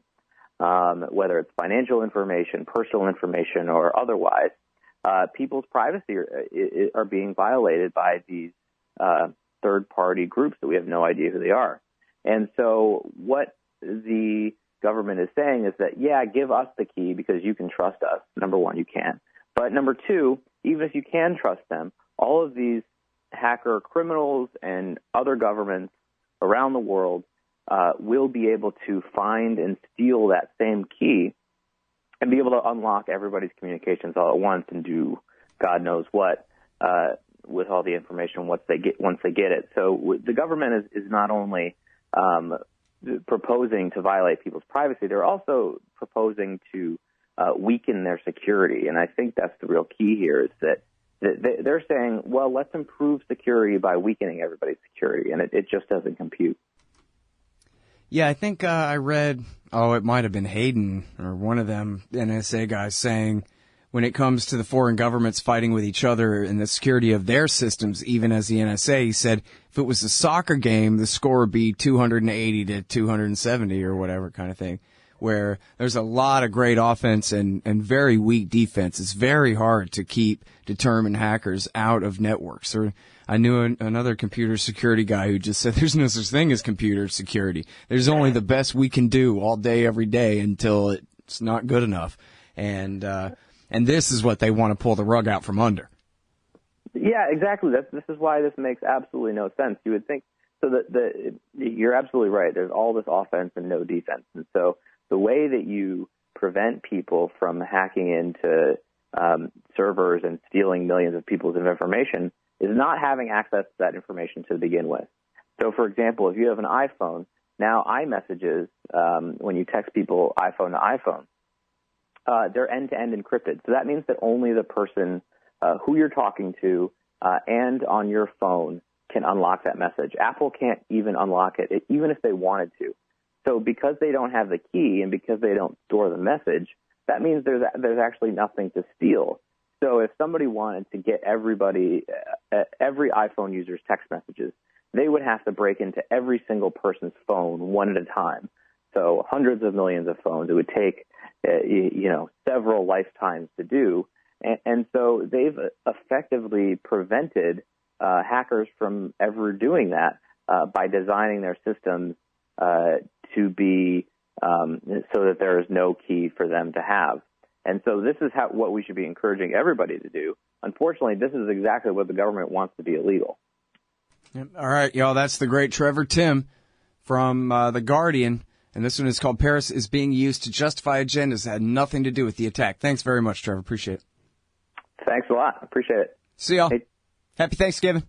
[SPEAKER 7] whether it's financial information, personal information, or otherwise. People's privacy are being violated by these third-party groups that we have no idea who they are. And so what the government is saying is that, give us the key because you can trust us. Number one, you can. But number two, even if you can trust them, all of these hacker criminals and other governments around the world will be able to find and steal that same key and be able to unlock everybody's communications all at once and do God knows what with all the information once they get it. So the government is not only proposing to violate people's privacy, they're also proposing to weaken their security. And I think that's the real key here, is that They're saying, well, let's improve security by weakening everybody's security, and it just doesn't compute.
[SPEAKER 2] Yeah, I think I read, it might have been Hayden or one of them NSA guys saying when it comes to the foreign governments fighting with each other and the security of their systems, even as the NSA, he said if it was a soccer game, the score would be 280 to 270 or whatever kind of thing, where there's a lot of great offense and very weak defense. It's very hard to keep determined hackers out of networks. Or I knew another computer security guy who just said there's no such thing as computer security. There's only the best we can do all day, every day until it's not good enough. And this is what they want to pull the rug out from under.
[SPEAKER 7] Yeah, exactly. This is why this makes absolutely no sense. You would think so that you're absolutely right. There's all this offense and no defense. And so the way that you prevent people from hacking into servers and stealing millions of people's information is not having access to that information to begin with. So, for example, if you have an iPhone, now iMessages, when you text people iPhone to iPhone, they're end-to-end encrypted. So that means that only the person who you're talking to and on your phone can unlock that message. Apple can't even unlock it, even if they wanted to. So because they don't have the key and because they don't store the message, that means there's actually nothing to steal. So if somebody wanted to get every iPhone user's text messages, they would have to break into every single person's phone one at a time. So hundreds of millions of phones. It would take, several lifetimes to do. And so they've effectively prevented hackers from ever doing that by designing their systems to be so that there is no key for them to have. And so this is what we should be encouraging everybody to do. Unfortunately, this is exactly what the government wants to be illegal.
[SPEAKER 2] Yep. All right, y'all, that's the great Trevor Timm from The Guardian. And this one is called Paris is Being Used to Justify Agendas. It had nothing to do with the attack. Thanks very much, Trevor. Appreciate it.
[SPEAKER 7] Thanks a lot. Appreciate it.
[SPEAKER 2] See y'all.
[SPEAKER 7] Hey.
[SPEAKER 2] Happy Thanksgiving.